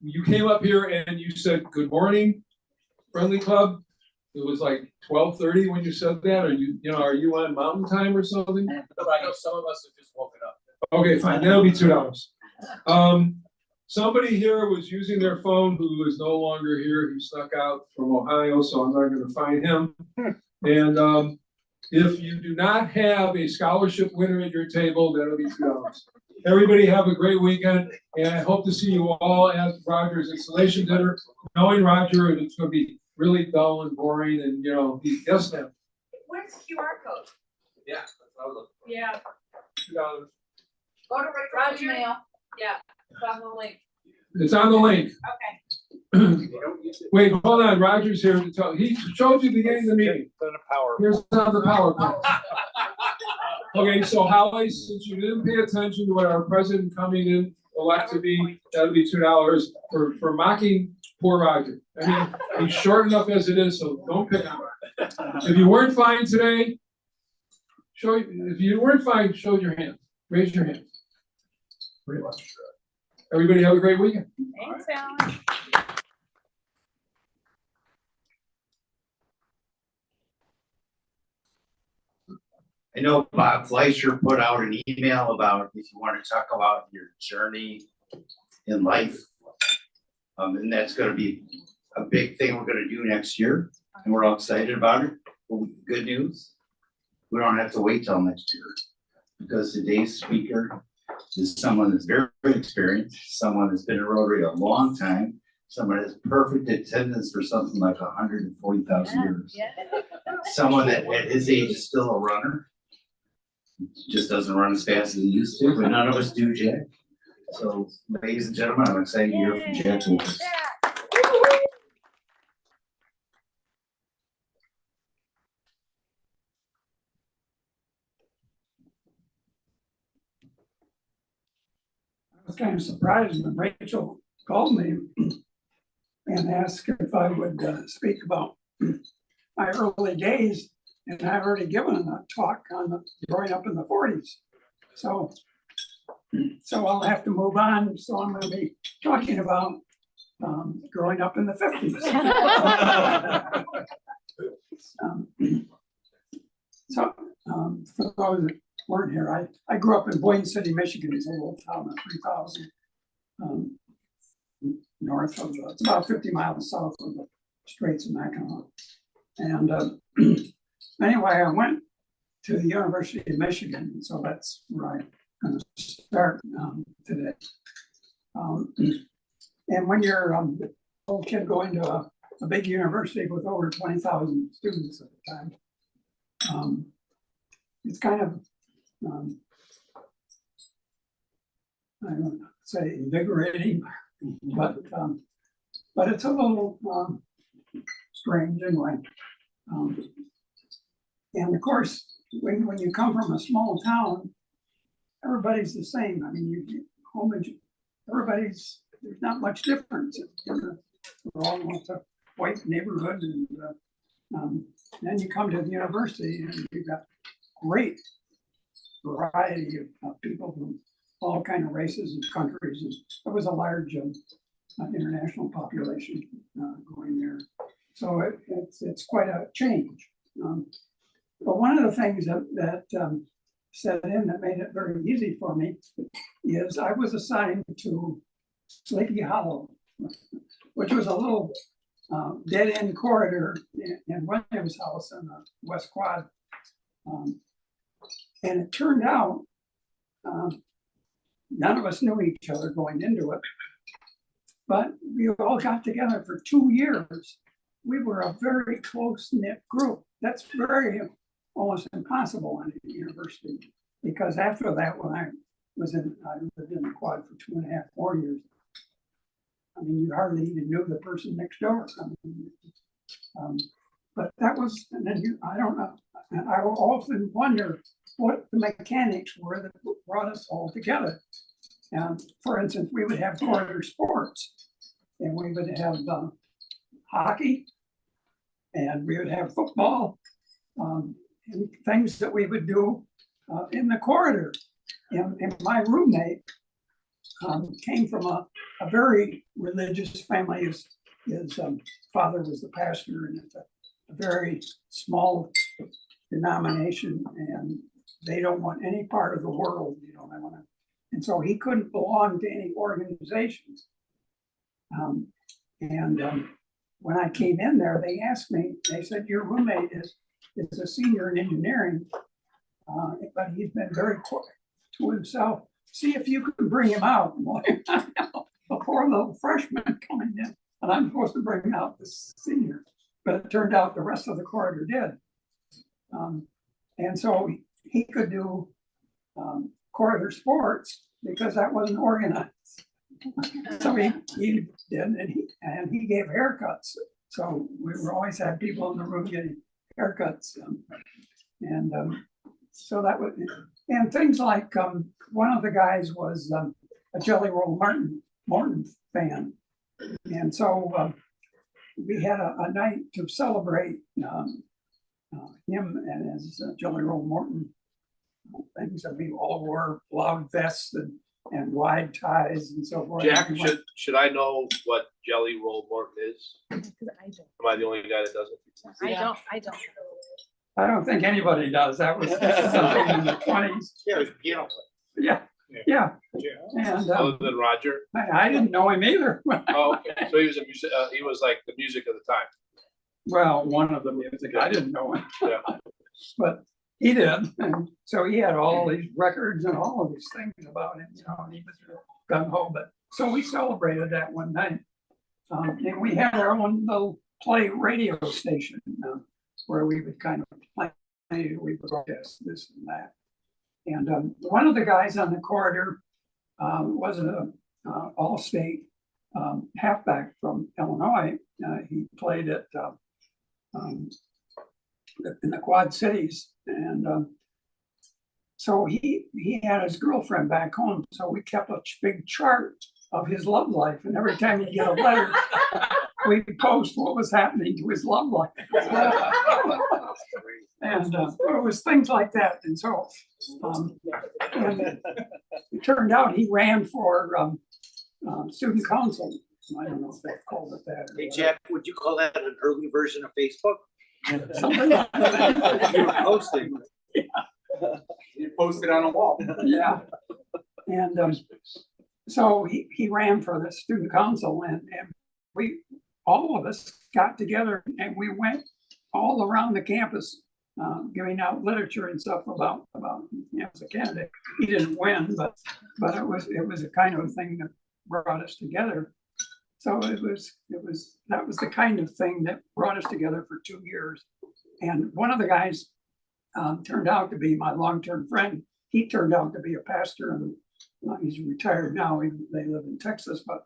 you came up here and you said, "Good morning, Friendly Club." It was like 12:30 when you said that, or are you on mountain time or something? I know some of us have just woken up. Okay, fine, that'll be $2. Somebody here was using their phone who is no longer here, who snuck out from Ohio, so I'm not gonna find him. And if you do not have a scholarship winner at your table, that'll be $2. Everybody have a great weekend, and I hope to see you all at Roger's installation dinner. Knowing Roger, it's gonna be really dull and boring, and yes, ma'am. Where's the QR code? Yeah, that's what I was looking for. Yeah, $2. go to Roger. Yeah, it's on the link. It's on the link. Okay. Wait, hold on, Roger's here to tell, he showed you the beginning of the meeting. Here's on the PowerPoint. Okay, so Holly, since you didn't pay attention to what our president coming in elect to be, that'll be $2 for mocking poor Roger. I mean, he's short enough as it is, so don't pick on him. If you weren't fine today, if you weren't fine, show your hand, raise your hand. Pretty much. Everybody have a great weekend. Thanks, Alan. I know Bob Fleischer put out an email about if you want to talk about your journey in life. And that's gonna be a big thing we're gonna do next year, and we're all excited about it. But good news, we don't have to wait till next year, because today's speaker is someone that's very experienced, someone that's been in Rotary a long time, someone that has perfect attendance for something like 140,000 years. Someone that at his age is still a runner. Just doesn't run as fast as he used to, but none of us do, Jack. So, ladies and gentlemen, I'm excited to hear from Jack Lucas. I was kind of surprised when Rachel called me and asked if I would speak about my early days. And I've already given a talk on growing up in the 40s. So I'll have to move on. So I'm going to be talking about growing up in the 50s. For those that weren't here, I grew up in Boyne City, Michigan. It's a little town of 3,000 north of, it's about 50 miles south of the Straits of Mackinac. And anyway, I went to the University of Michigan, so that's where I'm going to start today. And when you're a little kid going to a big university with over 20,000 students at the time, it's kind of, I don't know, say invigorating, but it's a little strange anyway. And of course, when you come from a small town, everybody's the same. I mean, everybody's, there's not much difference. We're all in a white neighborhood, and then you come to the university and you've got great variety of people from all kind of races and countries. And there was a large international population going there. So it's quite a change. But one of the things that set in that made it very easy for me is I was assigned to Sleepy Hollow, which was a little dead-end corridor in Williams House in the West Quad. And it turned out none of us knew each other going into it, but we all got together for 2 years. We were a very close-knit group. That's very almost impossible in a university, because after that, when I lived in the quad for 2.5 more years. I mean, you hardly even knew the person next door. But that was, and then I don't know. And I will often wonder what the mechanics were that brought us all together. And for instance, we would have corridor sports, and we would have hockey, and we would have football, and things that we would do in the corridor. And my roommate came from a very religious family. His father was the pastor, and it's a very small denomination, and they don't want any part of the world, they want to. And so he couldn't belong to any organizations. When I came in there, they asked me, they said, your roommate is a senior in engineering, but he's been very quiet to himself. See if you can bring him out. A poor little freshman coming in, and I'm supposed to bring out the senior. But it turned out the rest of the corridor did. And so he could do corridor sports because that wasn't organized. So he did, and he gave haircuts. So we were always had people in the room getting haircuts. So that was, and things like, one of the guys was a Jelly Roll Morton fan. And so we had a night to celebrate him and his Jelly Roll Morton things. I mean, all wore loud vests and wide ties and so forth. Jack, should I know what Jelly Roll Morton is? Because I don't. Am I the only guy that doesn't? I don't. I don't think anybody does. That was something in the 20s. Yeah, it was piano. Yeah, yeah. And Other than Roger? I didn't know him either. Oh, okay. So he was he was like the music of the time. Well, one of the music, I didn't know him. Yeah. But he did. And so he had all these records and all of these things about him, you know, and he was gung ho. But so we celebrated that one night. And we had our own little play radio station where we would kind of play, we would broadcast this and that. And one of the guys on the corridor was an all-state halfback from Illinois. He played at in the Quad Cities, and so he had his girlfriend back home. So we kept a big chart of his love life, and every time he'd get a letter, we post what was happening to his love life. And it was things like that. And so and it turned out he ran for student council. I don't know if they called it that. Hey, Jack, would you call that an early version of Facebook? Something like that. You were posting. You posted on a wall. Yeah. And so he ran for the student council, and we, all of us got together and we went all around the campus giving out literature and stuff about as a candidate. He didn't win, but it was a kind of thing that brought us together. So that was the kind of thing that brought us together for 2 years. And one of the guys turned out to be my long-term friend. He turned out to be a pastor, and he's retired now. They live in Texas, but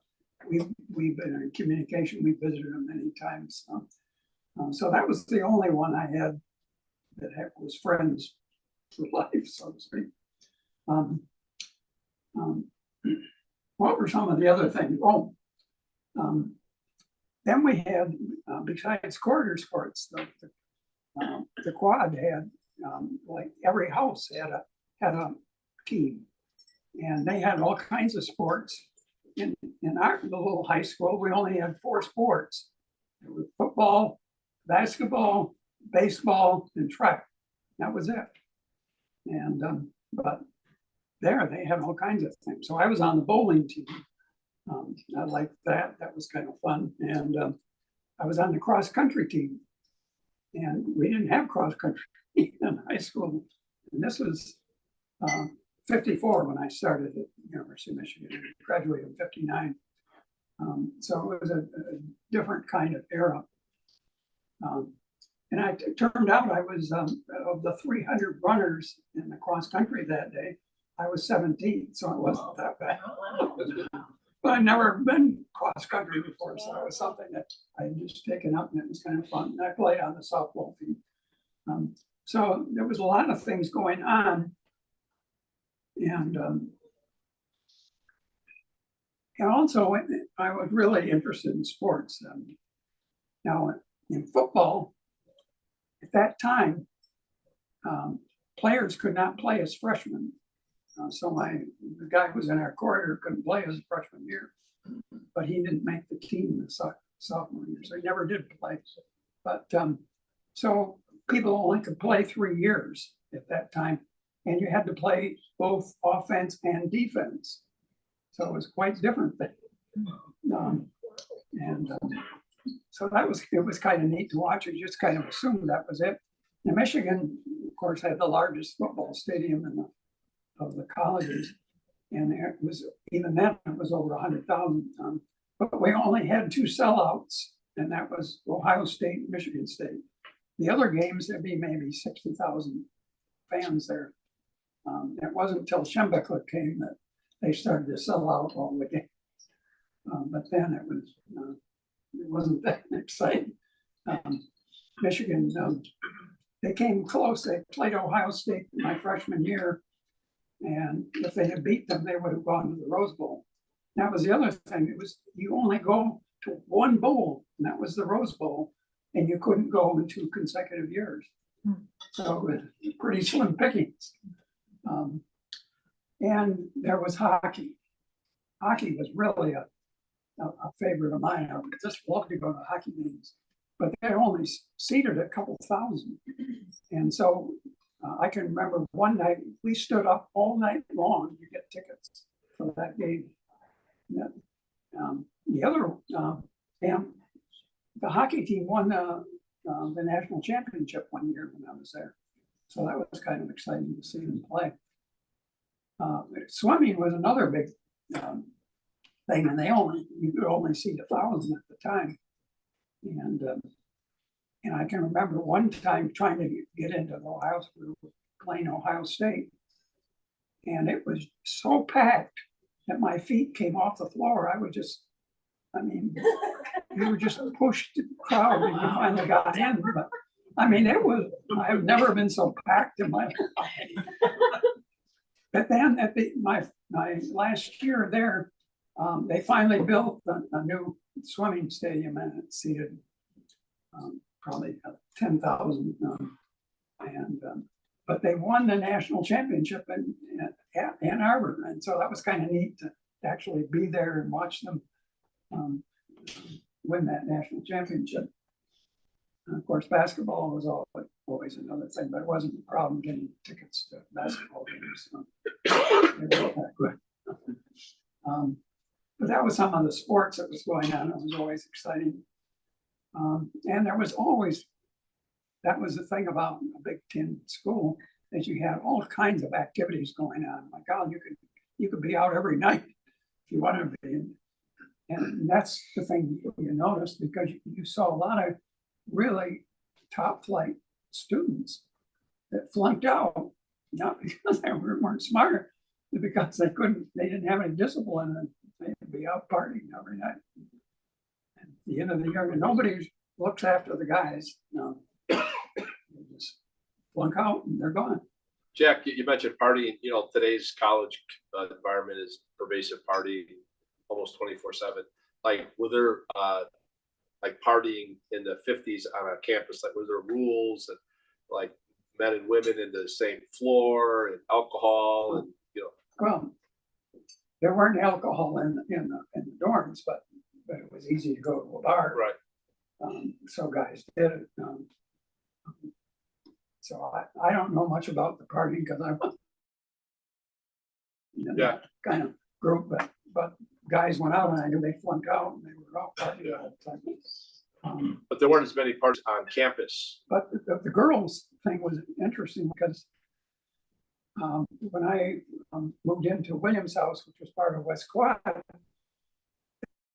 we've been in communication. We visited him many times. So that was the only one I had that was friends for life, so to speak. What were some of the other things? Then we had, besides corridor sports, the quad had, like every house had a team, and they had all kinds of sports. In our little high school, we only had 4 sports. It was football, basketball, baseball, and track. That was it. And but there they had all kinds of things. So I was on the bowling team. I liked that. That was kind of fun. And I was on the cross country team. And we didn't have cross country in high school. And this was 54 when I started at University of Michigan. I graduated in 59. So it was a different kind of era. And it turned out I was, of the 300 runners in the cross country that day, I was 17th, so it wasn't that bad. But I'd never been cross country before, so it was something that I had just taken up, and it was kind of fun. And I played on the softball team. So there was a lot of things going on. And also, I was really interested in sports. Now, in football, at that time, players could not play as freshmen. So the guy who was in our corridor couldn't play his freshman year, but he didn't make the team the sophomore year, so he never did play. But so people only could play 3 years at that time, and you had to play both offense and defense. So it was quite different thing. So it was kind of neat to watch. You just kind of assumed that was it. Now, Michigan, of course, had the largest football stadium of the colleges, and it was, even then it was over 100,000. But we only had 2 sellouts, and that was Ohio State and Michigan State. The other games, there'd be maybe 60,000 fans there. It wasn't until Schembechler came that they started to sell out all the games. But then it wasn't that exciting. Michigan, they came close. They played Ohio State my freshman year. And if they had beat them, they would have gone to the Rose Bowl. That was the other thing. It was, you only go to one bowl, and that was the Rose Bowl, and you couldn't go in 2 consecutive years. So it was pretty slim pickings. And there was hockey. Hockey was really a favorite of mine. I would just love to go to hockey games, but they only seated a couple thousand. And so I can remember one night, we stood up all night long to get tickets for that game. The other, and the hockey team won the national championship one year when I was there. So that was kind of exciting to see them play. Swimming was another big thing, and you could only see 1,000 at the time. And I can remember one time trying to get into the Ohio, we were playing Ohio State, and it was so packed that my feet came off the floor. You were just pushed the crowd and you finally got in. But I've never been so packed in my life. But then at my last year there, they finally built a new swimming stadium, and it seated probably 10,000. But they won the national championship in Ann Arbor, and so that was kind of neat to actually be there and watch them win that national championship. And of course, basketball was always another thing, but it wasn't a problem getting tickets to basketball games. So they weren't that good. But that was some of the sports that was going on. It was always exciting. And there was always, that was the thing about a Big Ten school, is you had all kinds of activities going on. My God, you could be out every night if you wanted to be. And that's the thing you noticed, because you saw a lot of really top flight students that flunked out, not because they weren't smarter, but because they didn't have any discipline, and they'd be out partying every night. And at the end of the year, nobody looks after the guys. They just flunk out and they're gone. Jack, you mentioned partying. Today's college environment is pervasive party, almost 24/7. Like, were there like partying in the 50s on a campus? Like, were there rules and like men and women in the same floor and alcohol and Well, there weren't alcohol in the dorms, but it was easy to go to a bar. Right. So guys did it. So I don't know much about the party because I was that kind of group, but guys went out and I knew they flunked out and they were out partying all the time. But there weren't as many parties on campus. But the girls thing was interesting because when I moved into Williams House, which was part of West Quad, it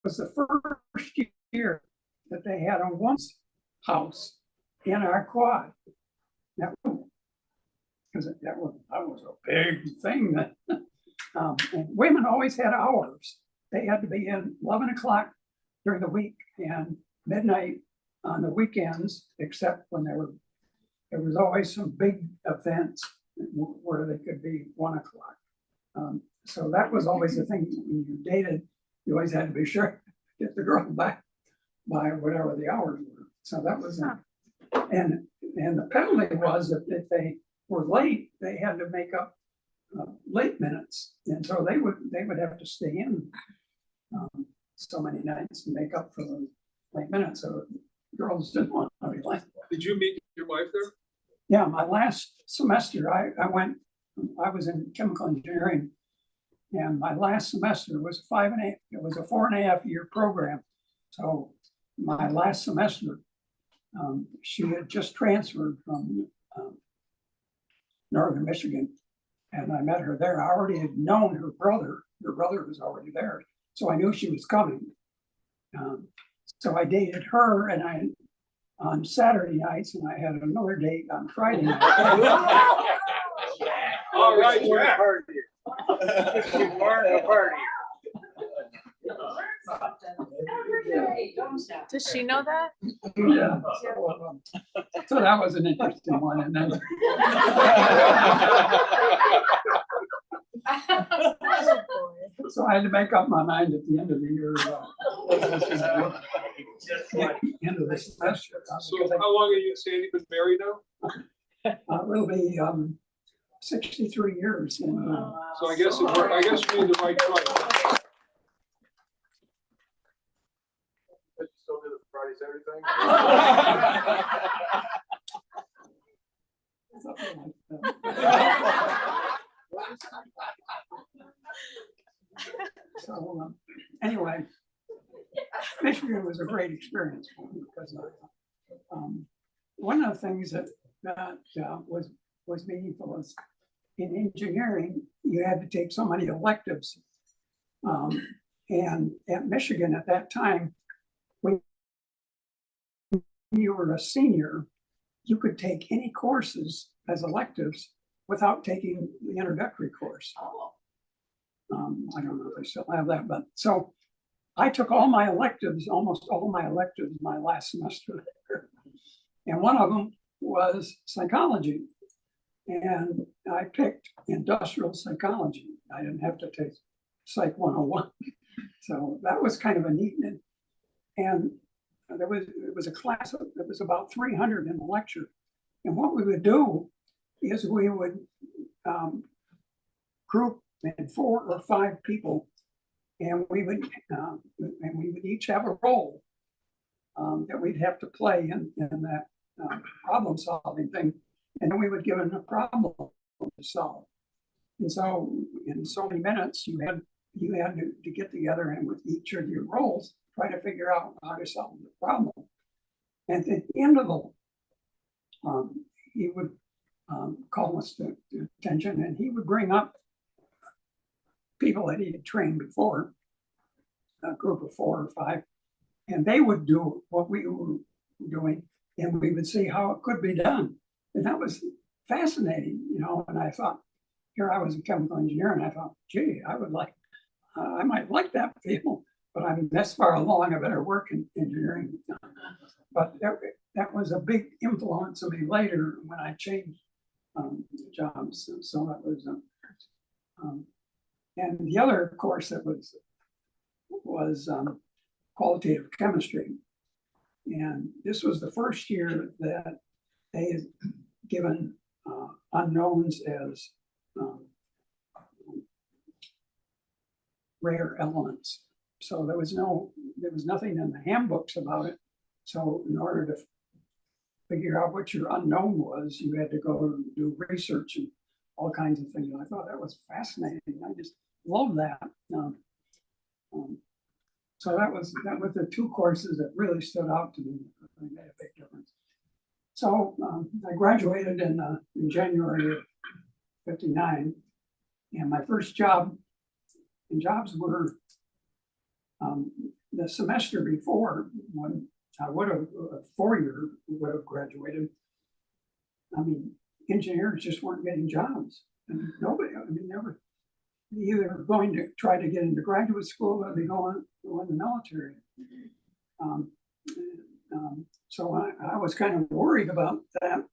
was the first year that they had a once house in our quad. Because that was a big thing. And women always had hours. They had to be in 11 o'clock during the week and midnight on the weekends, except when there was always some big events where they could be 1 o'clock. So that was always the thing. When you dated, you always had to be sure to get the girl back by whatever the hours were. So that was and the penalty was that if they were late, they had to make up late minutes, and so they would have to stay in so many nights to make up for the late minutes. So girls didn't want to be late. Did you meet your wife there? Yeah, my last semester, I was in chemical engineering, and my last semester was 5.5. It was a 4.5 year program. So my last semester, she had just transferred from Northern Michigan, and I met her there. I already had known her brother. Her brother was already there, so I knew she was coming. So I dated her, and on Saturday nights, and I had another date on Friday night. All right, Jack. You weren't a party. Does she know that? Yeah. So that was an interesting one, and then. So I had to make up my mind at the end of the year. End of the semester. So how long have you, Sandy, been married now? It'll be 63 years. And, So I guess, I guess we need the right choice. Still do the Fridays, everything? So anyway, Michigan was a great experience for me because one of the things that was meaningful was in engineering, you had to take so many electives. And at Michigan at that time, when you were a senior, you could take any courses as electives without taking the introductory course. I don't know if they still have that, but so I took all my electives, almost all my electives, my last semester. And one of them was psychology. And I picked industrial psychology. I didn't have to take Psych 101. So that was kind of a neat, and it was a class of, it was about 300 in the lecture. And what we would do is we would group in 4 or 5 people, and we would each have a role that we'd have to play in that problem solving thing. And then we would give them a problem to solve. And so in so many minutes, you had to get together and with each of your roles, try to figure out how to solve the problem. And at the end of the, he would call us to attention, and he would bring up people that he had trained before, a group of 4 or 5, and they would do what we were doing, and we would see how it could be done. And that was fascinating, you know, and I thought, here I was a chemical engineer, and I thought, gee, I might like that field, but I'm this far along, I better work in engineering. But that was a big influence on me later when I changed jobs. So that was, and the other course that was qualitative chemistry. And this was the first year that they had given unknowns as rare elements. So there was nothing in the handbooks about it. So in order to figure out what your unknown was, you had to go and do research and all kinds of things. And I thought that was fascinating. I just love that. So that was the 2 courses that really stood out to me. They made a big difference. So I graduated in January of '59, and my first job, and jobs were the semester before, when I would have, a 4-year would have graduated. I mean, engineers just weren't getting jobs. And nobody, I mean, never, either going to try to get into graduate school or they go in the military. So I was kind of worried about that.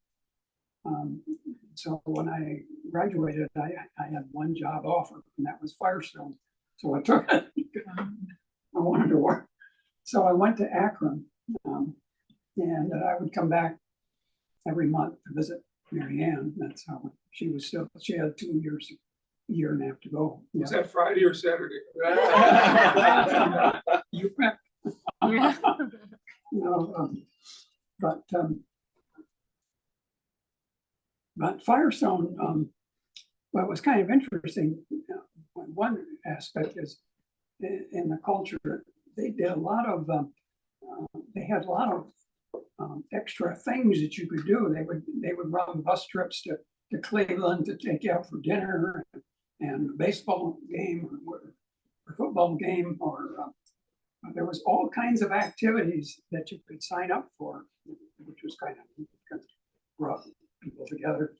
So when I graduated, I had one job offer, and that was Firestone. So I took it. I wanted to work. So I went to Akron, and I would come back every month to visit Mary Ann. That's how she had 2 years, a year and a half to go. Yeah. Was that Friday or Saturday? You bet. No, but Firestone, what was kind of interesting, one aspect is in the culture, they did a lot of, they had a lot of extra things that you could do. They would run bus trips to Cleveland to take you out for dinner, and a baseball game or football game, or there was all kinds of activities that you could sign up for, which was kind of brought people together.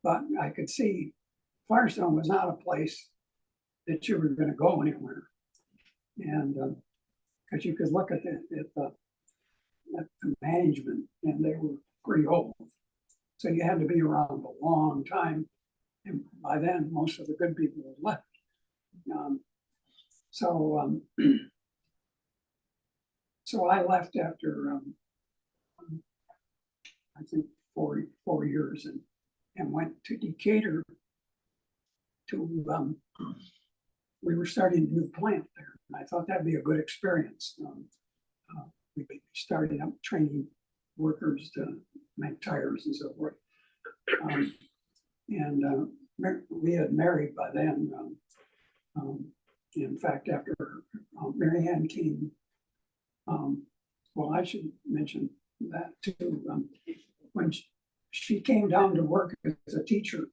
But I could see Firestone was not a place that you were going to go anywhere. And because you could look at the management and they were pretty old. So you had to be around a long time. And by then, most of the good people had left. So I left after, I think 4 years and went to Decatur to, we were starting a new plant there. And I thought that'd be a good experience. We started up training workers to make tires and so forth. We had married by then. In fact, after Mary Ann came, well, I should mention that too. When she came down to work as a teacher,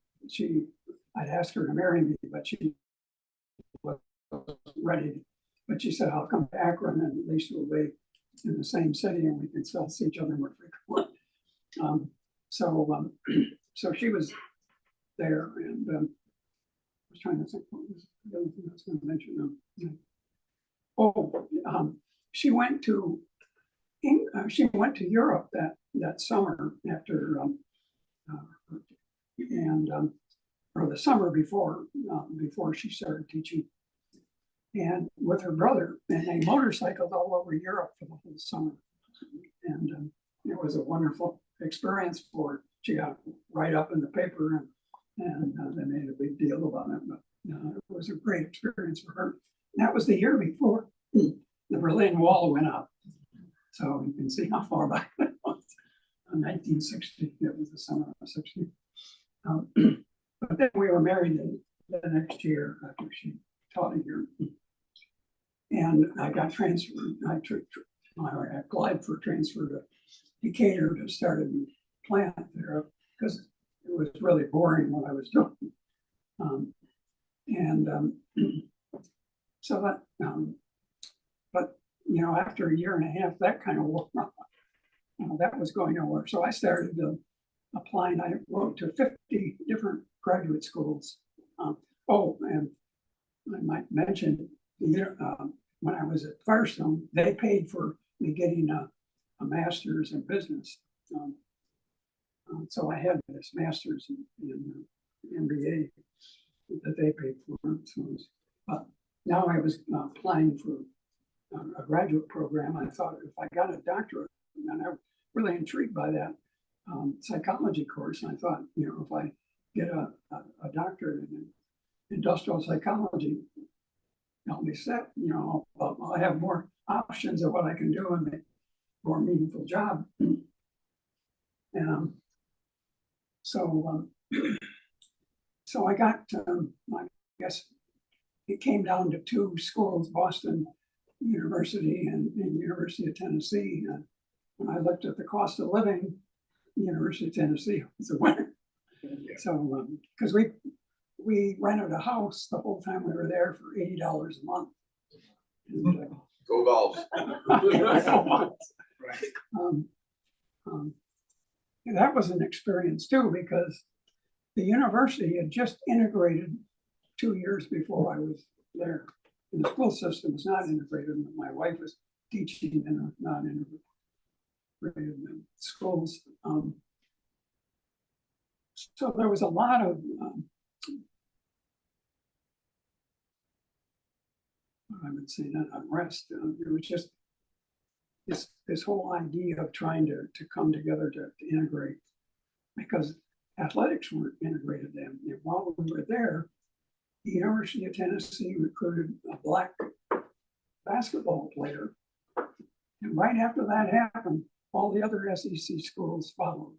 I'd asked her to marry me, but she wasn't ready. But she said, I'll come to Akron and at least we'll be in the same city and we can still see each other more frequently. So she was there, and I was trying to think what was the other thing I was going to mention. She went to Europe that summer after or the summer before she started teaching, and with her brother, and they motorcycled all over Europe for the whole summer, and it was a wonderful experience for her. She got right up in the paper, and they made a big deal about it, but it was a great experience for her. And that was the year before the Berlin Wall went up. So you can see how far back that was. 1960, it was the summer of 60. But then we were married the next year after she taught a year. And I got transferred. I applied for transfer to Decatur to start a new plant there because it was really boring what I was doing. So that, but you know, after a year and a half, that kind of wore off. That was going nowhere. So I started applying. I wrote to 50 different graduate schools. And I might mention, when I was at Firestone, they paid for me getting a master's in business. So I had this master's in MBA that they paid for. But now I was applying for a graduate program. I thought if I got a doctorate, and I was really intrigued by that psychology course. And I thought, you know, if I get a doctorate in industrial psychology, I'll be set. You know, I'll have more options of what I can do and make a more meaningful job. And so I got, I guess it came down to two schools, Boston University and University of Tennessee. And when I looked at the cost of living, University of Tennessee was a winner. So, because we rented a house the whole time we were there for $80 a month. And, Go golf. That was an experience too, because the university had just integrated 2 years before I was there. And the school system was not integrated. My wife was teaching in a non-integrated schools. So there was a lot of I would say not unrest. It was just this whole idea of trying to come together to integrate, because athletics weren't integrated then. And while we were there, the University of Tennessee recruited a black basketball player. And right after that happened, all the other SEC schools followed.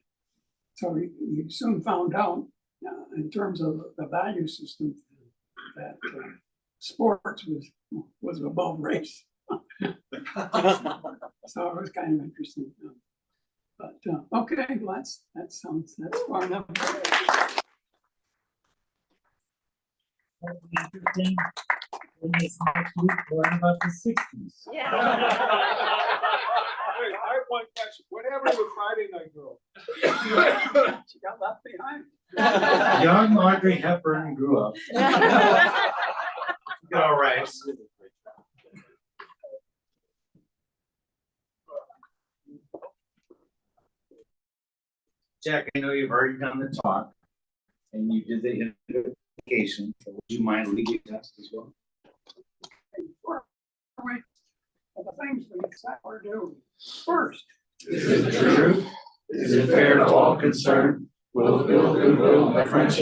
So you soon found out, in terms of the value system, that sports was above race. So it was kind of interesting. But okay, well, that's far enough. Interesting. And this next week, learn about the 60s. Yeah. Wait, I have one question. What happened to the Friday Night Girl? She got left behind. Young Audrey Hepburn grew up. All right. Jack, I know you've already done the talk and you did the identification, so would you mind leading us as well? The things we say or do. First, Is it true? Is it fair to all concerned? Will it build goodwill by friendship?